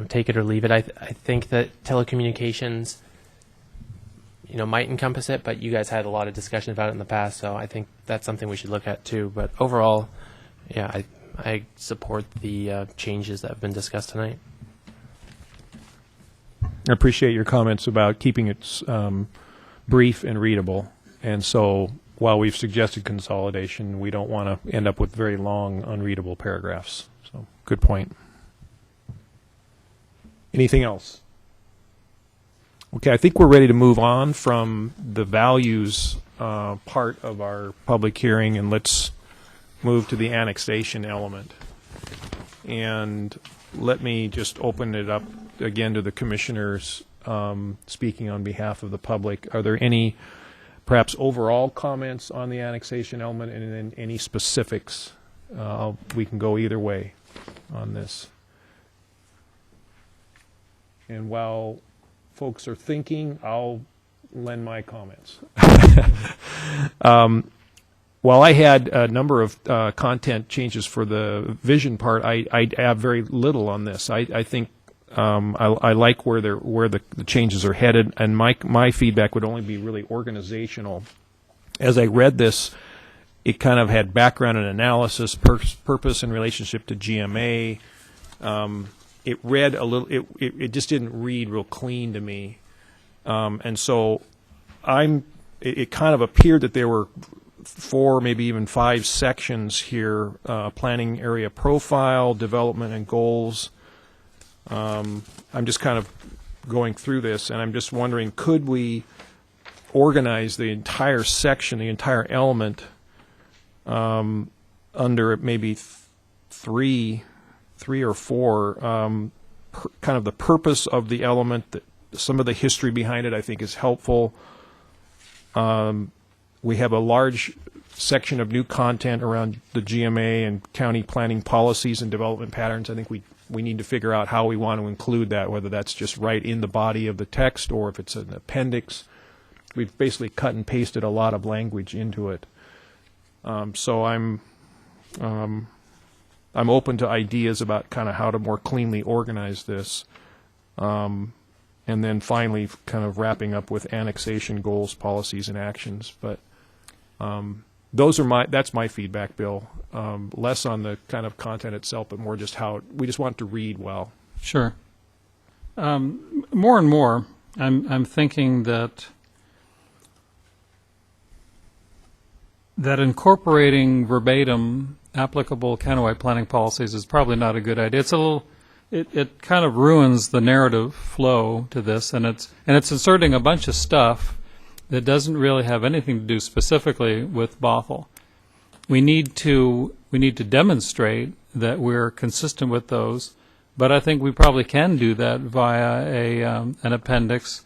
take it or leave it. I think that telecommunications, might encompass it, but you guys had a lot of discussion about it in the past, so I think that's something we should look at too. But overall, yeah, I support the changes that have been discussed tonight. I appreciate your comments about keeping it brief and readable. And so while we've suggested consolidation, we don't want to end up with very long, unreadable paragraphs. So good point. Anything else? Okay, I think we're ready to move on from the values part of our public hearing, and let's move to the annexation element. And let me just open it up again to the commissioners speaking on behalf of the public. Are there any perhaps overall comments on the annexation element, and then any specifics? We can go either way on this. And while folks are thinking, I'll lend my comments. While I had a number of content changes for the vision part, I have very little on this. I think I like where the changes are headed, and my feedback would only be really organizational. As I read this, it kind of had background and analysis, purpose in relationship to GMA. It read a little. It just didn't read real clean to me, and so It kind of appeared that there were 4, maybe even 5 sections here: planning area profile, development, and goals. I'm just kind of going through this, and I'm just wondering, could we organize the entire section, the entire element, under maybe 3 or 4, kind of the purpose of the element, some of the history behind it I think is helpful. We have a large section of new content around the GMA and county planning policies and development patterns. I think we need to figure out how we want to include that, whether that's just right in the body of the text or if it's an appendix. We've basically cut and pasted a lot of language into it. So I'm open to ideas about kind of how to more cleanly organize this. And then finally kind of wrapping up with annexation goals, policies, and actions. But that's my feedback, Bill. Less on the kind of content itself, but more just how we just want to read well. Sure. More and more, I'm thinking that incorporating verbatim applicable countywide planning policies is probably not a good idea. It's a little. It kind of ruins the narrative flow to this, and it's inserting a bunch of stuff that doesn't really have anything to do specifically with Bothell. We need to demonstrate that we're consistent with those, but I think we probably can do that via an appendix,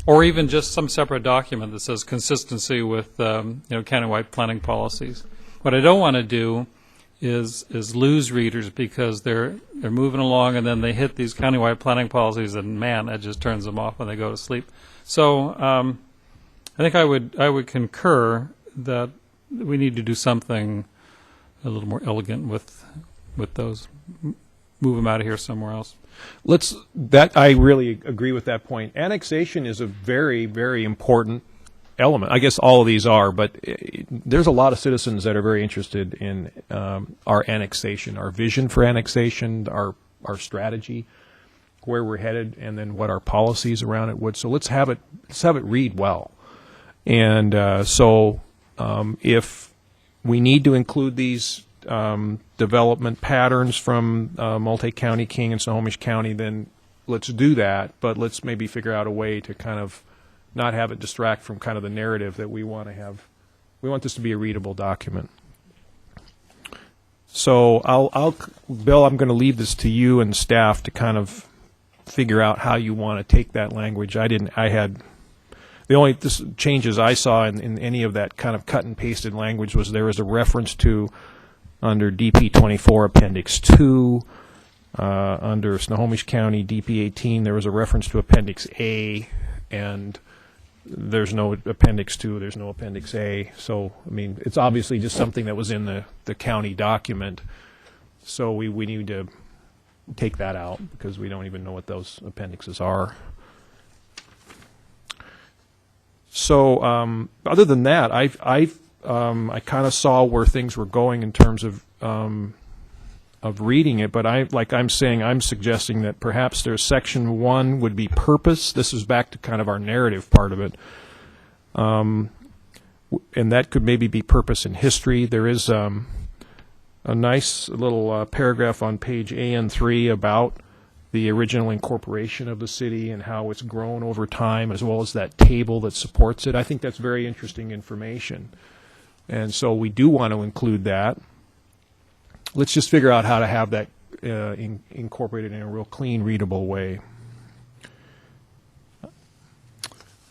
or even just some separate document that says consistency with countywide planning policies. What I don't want to do is lose readers because they're moving along and then they hit these countywide planning policies and man, that just turns them off when they go to sleep. So I think I would concur that we need to do something a little more elegant with those. Move them out of here somewhere else. I really agree with that point. Annexation is a very, very important element. I guess all of these are, but there's a lot of citizens that are very interested in our annexation, our vision for annexation, our strategy, where we're headed, and then what our policies around it would. So let's have it read well. And so if we need to include these development patterns from multi-county King and Snohomish County, then let's do that, but let's maybe figure out a way to kind of not have it distract from kind of the narrative that we want to have. We want this to be a readable document. So Bill, I'm going to leave this to you and staff to kind of figure out how you want to take that language. The only changes I saw in any of that kind of cut and pasted language was there was a reference to, under DP 24 Appendix 2, under Snohomish County DP 18, there was a reference to Appendix A, and there's no Appendix 2, there's no Appendix A. So, I mean, it's obviously just something that was in the county document. So we need to take that out because we don't even know what those appendixes are. So other than that, I kind of saw where things were going in terms of reading it, but I'm suggesting that perhaps there's section 1 would be purpose. This is back to kind of our narrative part of it, and that could maybe be purpose and history. There is a nice little paragraph on page AN3 about the original incorporation of the city and how it's grown over time, as well as that table that supports it. I think that's very interesting information. And so we do want to include that. Let's just figure out how to have that incorporated in a real clean, readable way.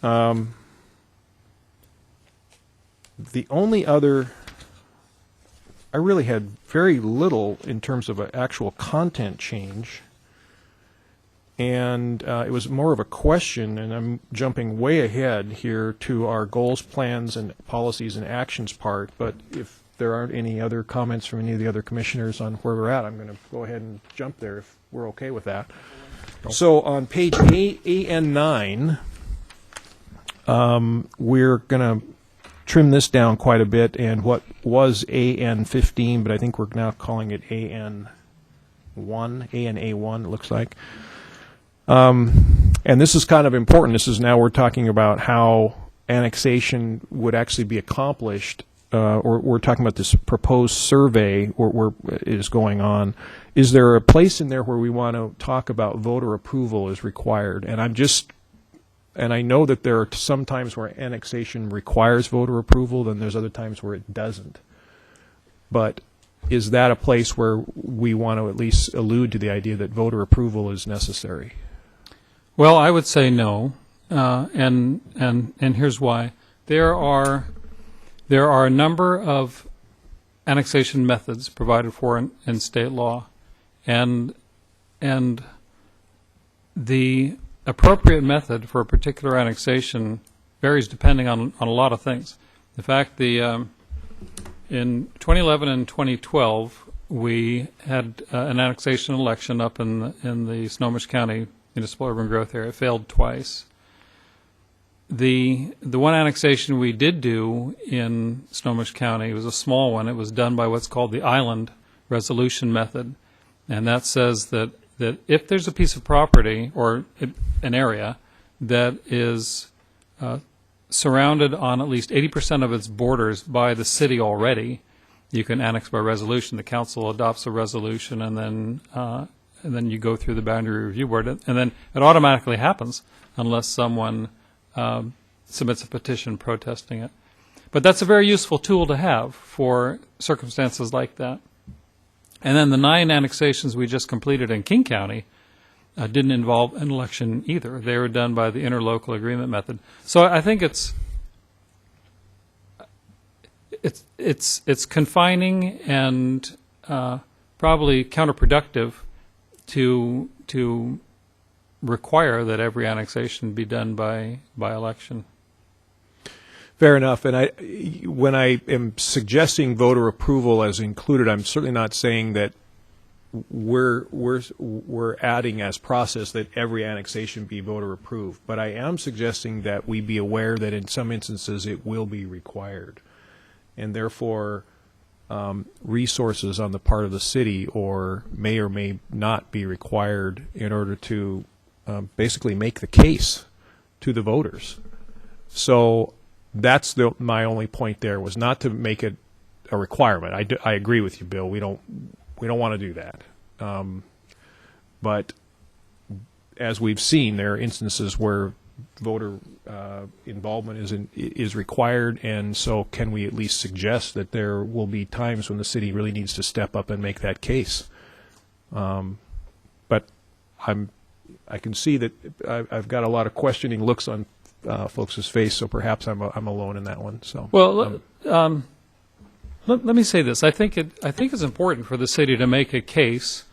The only other, I really had very little in terms of an actual content change. And it was more of a question, and I'm jumping way ahead here to our goals, plans, and policies and actions part. But if there aren't any other comments from any of the other commissioners on where we're at, I'm going to go ahead and jump there if we're okay with that. So on page AN9, we're going to trim this down quite a bit, and what was AN15, but I think we're now calling it ANA1, it looks like. And this is kind of important. This is now we're talking about how annexation would actually be accomplished, or we're talking about this proposed survey where is going on. Is there a place in there where we want to talk about voter approval is required? And I know that there are some times where annexation requires voter approval, then there's other times where it doesn't. But is that a place where we want to at least allude to the idea that voter approval is necessary? Well, I would say no, and here's why. There are a number of annexation methods provided for in state law, and the appropriate method for a particular annexation varies depending on a lot of things. In fact, in 2011 and 2012, we had an annexation election up in the Snohomish County Municipal Urban Growth Area. It failed twice. The one annexation we did do in Snohomish County was a small one. It was done by what's called the island resolution method, and that says that if there's a piece of property or an area that is surrounded on at least 80% of its borders by the city already, you can annex by resolution. The council adopts a resolution, and then you go through the boundary review board, and then it automatically happens unless someone submits a petition protesting it. But that's a very useful tool to have for circumstances like that. And then the 9 annexations we just completed in King County didn't involve an election either. They were done by the interlocal agreement method. So I think it's confining and probably counterproductive to require that every annexation be done by election. Fair enough. And when I am suggesting voter approval as included, I'm certainly not saying that we're adding as process that every annexation be voter approved. But I am suggesting that we be aware that in some instances it will be required, and therefore resources on the part of the city or may not be required in order to basically make the case to the voters. So that's my only point there, was not to make it a requirement. I agree with you, Bill. We don't want to do that. But as we've seen, there are instances where voter involvement is required, and so can we at least suggest that there will be times when the city really needs to step up and make that case? But I can see that I've got a lot of questioning looks on folks' face, so perhaps I'm alone in that one. So Well, let me say this. I think it's important for the city to make a case,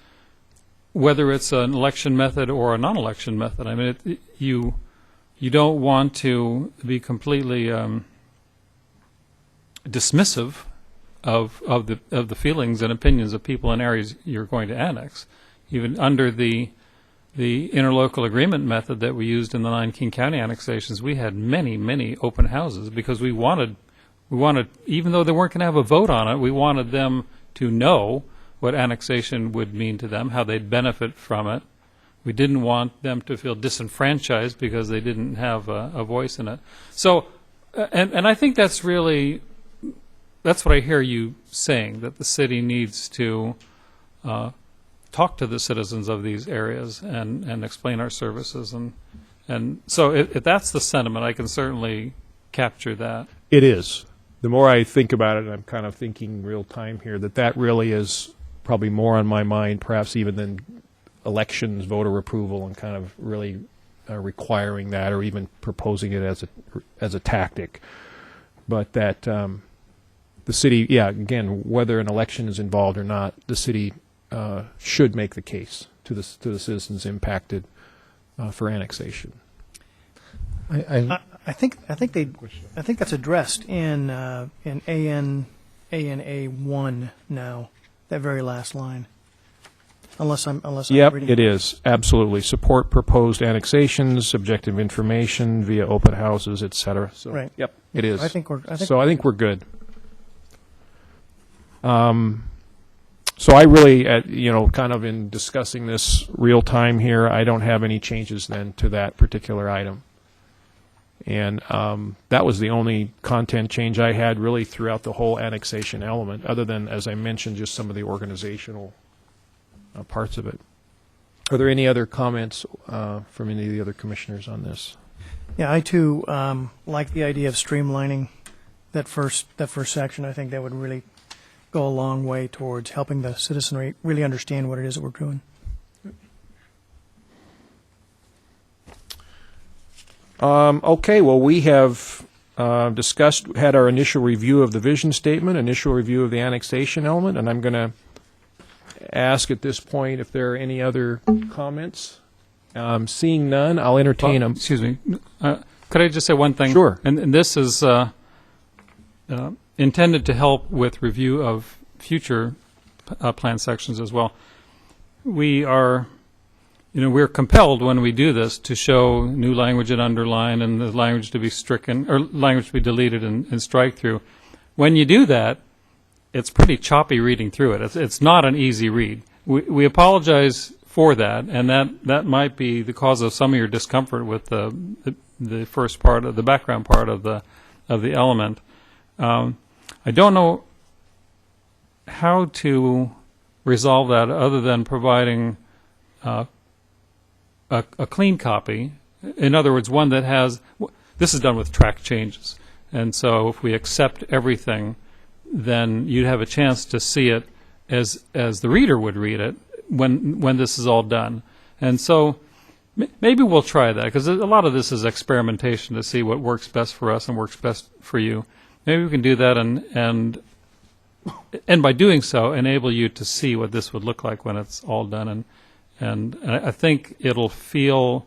whether it's an election method or a non-election method. I mean, you don't want to be completely dismissive of the feelings and opinions of people in areas you're going to annex. Even under the interlocal agreement method that we used in the 9 King County annexations, we had many open houses because we wanted, even though they weren't going to have a vote on it, we wanted them to know what annexation would mean to them, how they'd benefit from it. We didn't want them to feel disenfranchised because they didn't have a voice in it. So, and I think that's what I hear you saying, that the city needs to talk to the citizens of these areas and explain our services. And so if that's the sentiment, I can certainly capture that. it is. The more I think about it, and I'm kind of thinking real time here, that really is probably more on my mind, perhaps even than elections, voter approval, and kind of really requiring that, or even proposing it as a tactic. But that the city, again, whether an election is involved or not, the city should make the case to the citizens impacted for annexation. I think that's addressed in ANA1 now, that very last line. Unless I'm Yep, reading it is. Absolutely. Support proposed annexations, subjective information via open houses, et cetera. So, Right. Yep, it is. I think we're good. So I really, kind of in discussing this real time here, I don't have any changes then to that particular item. And that was the only content change I had really throughout the whole annexation element, other than, as I mentioned, just some of the organizational parts of it. Are there any other comments from any of the other commissioners on this? Yeah, I too like the idea of streamlining that first section. I think that would really go a long way towards helping the citizenry really understand what it is that we're doing. Okay, well, we have had our initial review of the vision statement, initial review of the annexation element, and I'm going to ask at this point if there are any other comments. Seeing none, I'll entertain them. Excuse me. Could I just say one thing? Sure. And this is intended to help with review of future plan sections as well. We're compelled when we do this to show new language and underline and the language to be stricken or language to be deleted and strike through. When you do that, it's pretty choppy reading through it. It's not an easy read. We apologize for that, and that might be the cause of some of your discomfort with the first part of the background part of the element. I don't know how to resolve that other than providing a clean copy. In other words, one that has, this is done with track changes. And so if we accept everything, then you'd have a chance to see it as the reader would read it when this is all done. And so maybe we'll try that, because a lot of this is experimentation to see what works best for us and works best for you. Maybe we can do that and by doing so, enable you to see what this would look like when it's all done. And I think it'll feel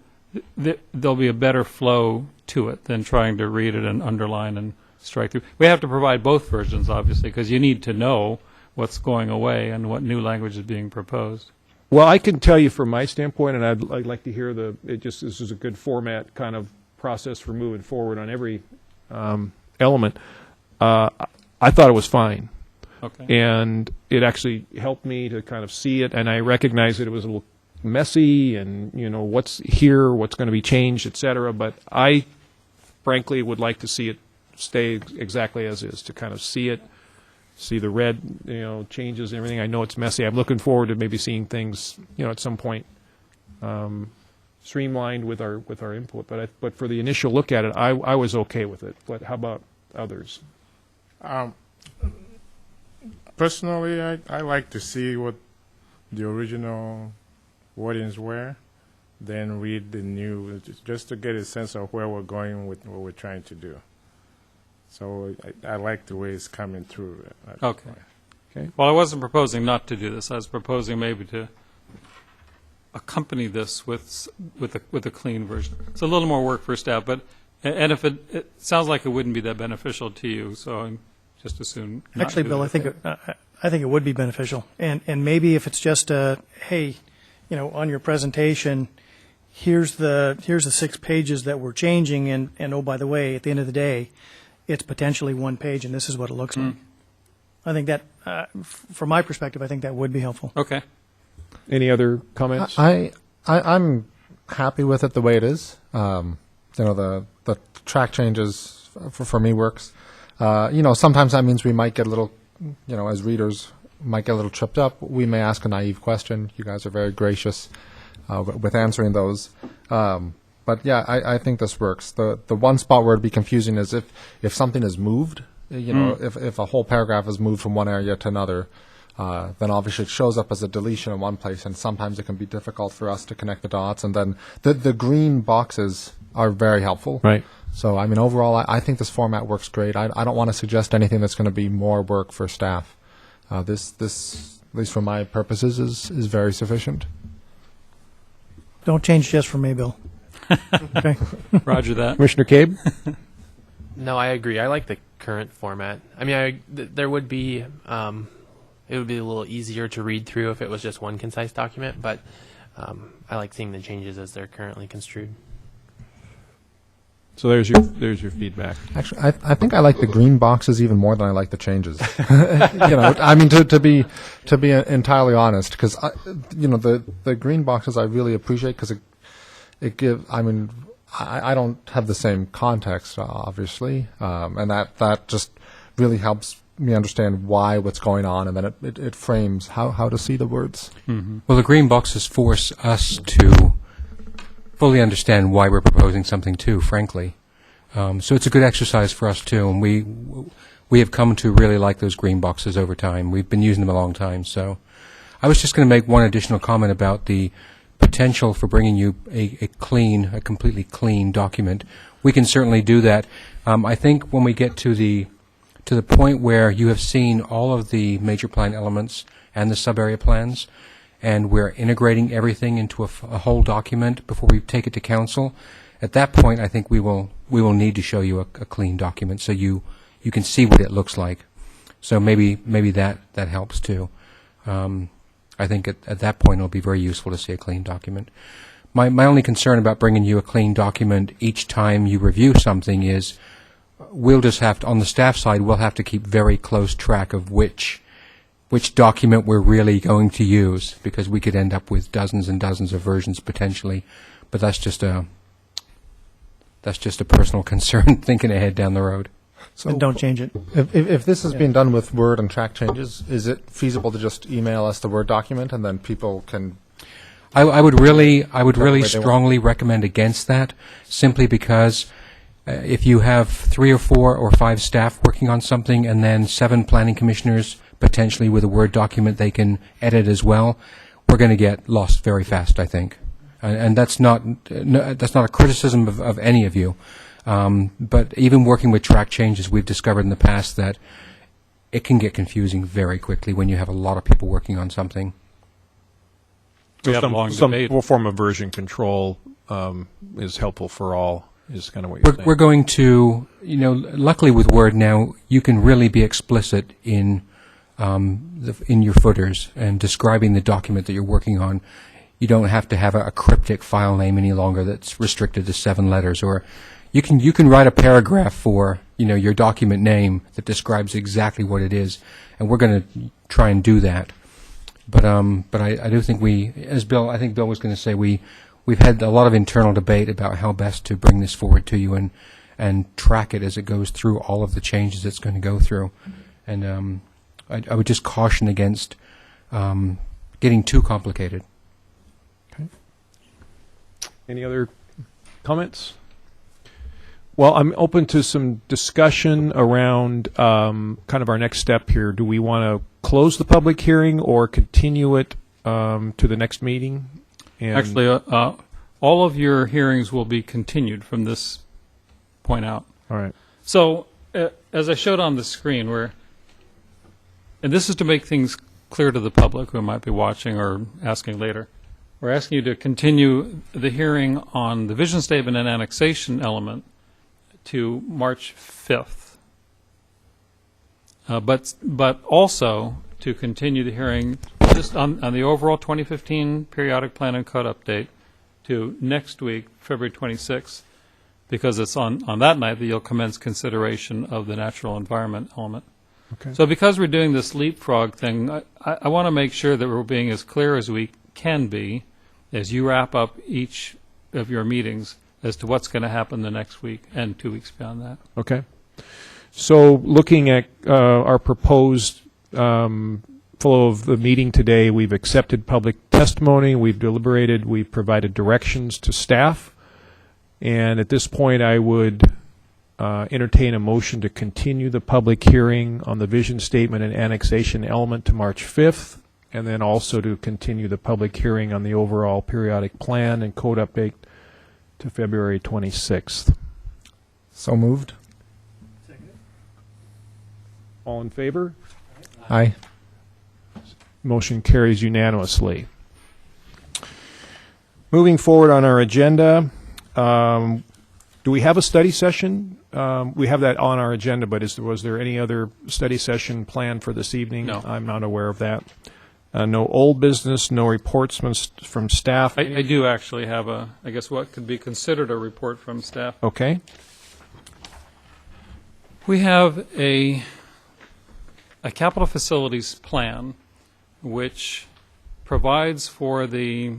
there'll be a better flow to it than trying to read it and underline and strike through. We have to provide both versions, obviously, because you need to know what's going away and what new language is being proposed. Well, I can tell you from my standpoint, and I'd like to hear this is a good format kind of process for moving forward on every element. I thought it was fine. Okay. And it actually helped me to kind of see it, and I recognize that it was a little messy, and what's here, what's going to be changed, et cetera. But I, frankly, would like to see it stay exactly as is, to kind of see see the red, changes and everything. I know it's messy. I'm looking forward to maybe seeing things, at some point, streamlined with our input. But for the initial look at it, I was okay with it. But how about others? Personally, I like to see what the original wordings were, then read the new, just to get a sense of where we're going with what we're trying to do. So I like the way it's coming through. Okay. Okay. Well, I wasn't proposing not to do this. I was proposing maybe to accompany this with a clean version. It's a little more work for staff, but and if it sounds like it wouldn't be that beneficial to you, so I'm just as soon. Not Actually, do Bill, it. I think it would be beneficial. And maybe if it's just hey, on your presentation, here's the 6 pages that we're changing, and oh, by the way, at the end of the day, it's potentially 1 page, and this is what it looks like. I think that, from my perspective, I think that would be helpful. Okay. Any other comments? I'm happy with it the way it is. The track changes for me works. Sometimes that means we might get a little, as readers, might get a little tripped up. We may ask a naive question. You guys are very gracious with answering those. But yeah, I think this works. The one spot where it'd be confusing is if something is moved. If a whole paragraph is moved from one area to another, then obviously it shows up as a deletion in one place, and sometimes it can be difficult for us to connect the dots. And then the green boxes are very helpful. Right. So, overall, I think this format works great. I don't want to suggest anything that's going to be more work for staff. This, at least for my purposes, is very sufficient. Don't change just for me, Bill. Okay. Roger that. Commissioner Cabe? No, I agree. I like the current format. There would be, it would be a little easier to read through if it was just one concise document, but I like seeing the changes as they're currently construed. So there's your feedback. Actually, I think I like the green boxes even more than I like the changes. To be entirely honest, because the green boxes I really appreciate because it gives. I don't have the same context, obviously, and that just really helps me understand what's going on, and then it frames how to see the words. Mm-hmm. Well, the green boxes force us to fully understand why we're proposing something too, frankly. So it's a good exercise for us too, and we have come to really like those green boxes over time. We've been using them a long time. So I was just going to make one additional comment about the potential for bringing you a completely clean document. We can certainly do that. I think when we get to the point where you have seen all of the major plan elements and the sub-area plans, and we're integrating everything into a whole document before we take it to council, at that point I think we will need to show you a clean document so you can see what it looks like. So maybe that helps too. I think at that point it'll be very useful to see a clean document. My only concern about bringing you a clean document each time you review something is we'll just have to, on the staff side, we'll have to keep very close track of which document we're really going to use, because we could end up with dozens and dozens of versions potentially. But that's just a personal concern thinking ahead down the road. So And don't change it. If this is being done with Word and track changes, is it feasible to just email us the Word document and then people can? I would really way they want. strongly recommend against that, simply because if you have 3 or 4 or 5 staff working on something and then 7 planning commissioners potentially with a Word document they can edit as well, we're going to get lost very fast, I think. And that's not a criticism of any of you. But even working with track changes, we've discovered in the past that it can get confusing very quickly when you have a lot of people working on something. We had a long debate. Some form of version control is helpful for all, is kind of what you're saying. We're going to, luckily with Word now, you can really be explicit in your footers and describing the document that you're working on. You don't have to have a cryptic file name any longer that's restricted to 7 letters, or you can write a paragraph for your document name that describes exactly what it is, and we're going to try and do that. But I do think I think Bill was going to say we've had a lot of internal debate about how best to bring this forward to you and track it as it goes through all of the changes it's going to go through, and I would just caution against getting too complicated. Any other comments? Well, I'm open to some discussion around kind of our next step here. Do we want to close the public hearing or continue it to the next meeting? And Actually, all of your hearings will be continued from this point out. all right. So, as I showed on the screen, and this is to make things clear to the public who might be watching or asking later, we're asking you to continue the hearing on the vision statement and annexation element to March 5th. But also to continue the hearing just on the overall 2015 periodic plan and code update to next week, February 26th, because it's on that night that you'll commence consideration of the natural environment element. Okay. So because we're doing this leapfrog thing, I want to make sure that we're being as clear as we can be as you wrap up each of your meetings as to what's going to happen the next week and 2 weeks beyond that. Okay. So looking at our proposed flow of the meeting today, we've accepted public testimony, we've deliberated, we've provided directions to staff, and at this point I would entertain a motion to continue the public hearing on the vision statement and annexation element to March 5th, and then also to continue the public hearing on the overall periodic plan and code update to February 26th. So moved. All in favor? Aye. Motion carries unanimously. Moving forward on our agenda, do we have a study session? We have that on our agenda, but was there any other study session planned for this evening? No. I'm not aware of that. No old business, no reports from staff. I do actually have I guess what could be considered a report from staff. Okay. We have a capital facilities plan which provides for the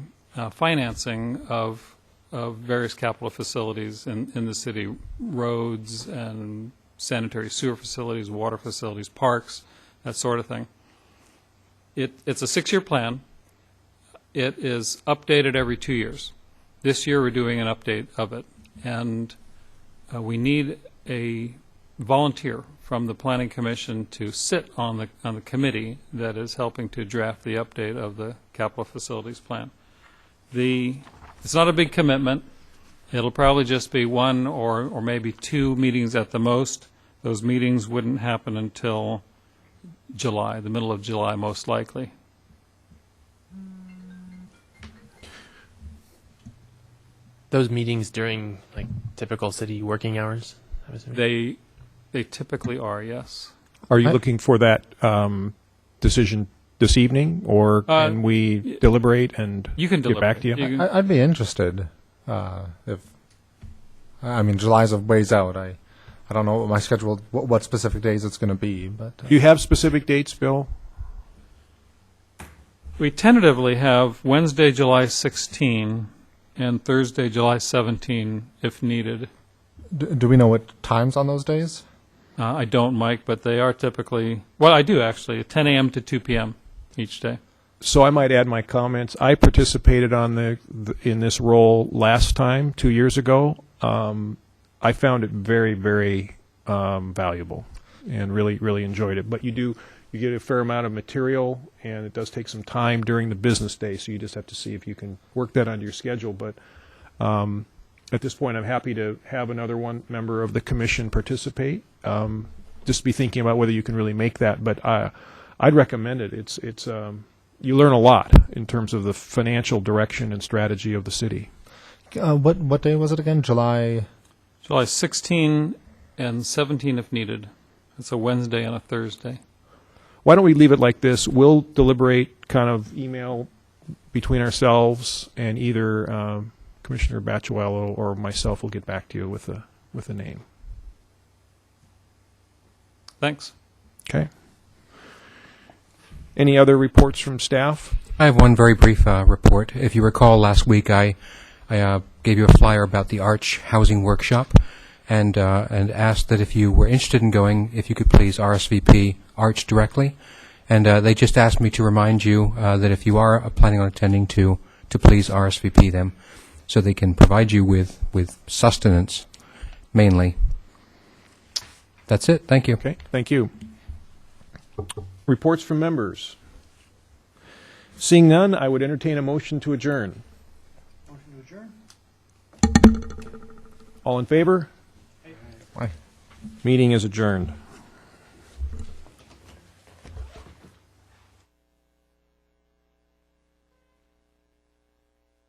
financing of various capital facilities in the city, roads and sanitary sewer facilities, water facilities, parks, that sort of thing. It's a 6-year plan. It is updated every 2 years. This year we're doing an update of it, and we need a volunteer from the Planning Commission to sit on the committee that is helping to draft the update of the capital facilities plan. It's not a big commitment. It'll probably just be 1 or maybe 2 meetings at the most. Those meetings wouldn't happen until July, the middle of July most likely. Those meetings during like typical city working hours, I was assuming? They typically are, yes. Are you looking for that decision this evening, or can we deliberate and You can get back to you? deliberate. I'd be interested if. I mean, July's a ways out. I don't know what my schedule, what specific days it's going to be, but Do you have specific dates, Bill? We tentatively have Wednesday, July 16 and Thursday, July 17 if needed. do we know what times on those days? I don't, Mike, but they are typically, well, I do actually, 10 a.m. to 2 p.m. each day. So I might add my comments. I participated on in this role last time, 2 years ago. I found it very, very valuable, and really, really enjoyed it. But you get a fair amount of material, and it does take some time during the business day. So you just have to see if you can work that onto your schedule. But at this point, I'm happy to have another member of the commission participate. Just be thinking about whether you can really make that. But I'd recommend it. It's you learn a lot in terms of the financial direction and strategy of the city. What day was it again? July 16 and 17 if needed. It's a Wednesday and a Thursday. Why don't we leave it like this? We'll deliberate, kind of email between ourselves, and either Commissioner Bacciuello or myself will get back to you with a name. Thanks. Okay. Any other reports from staff? I have one very brief report. If you recall, last week I gave you a flyer about the Arch Housing Workshop, and asked that if you were interested in going, if you could please RSVP Arch directly. And they just asked me to remind you that if you are planning on attending, to please RSVP them so they can provide you with sustenance, mainly. That's it. Thank you. Okay, thank you. Reports from members. Seeing none, I would entertain a motion to adjourn. Motion to adjourn? All in favor? Aye. Meeting is adjourned.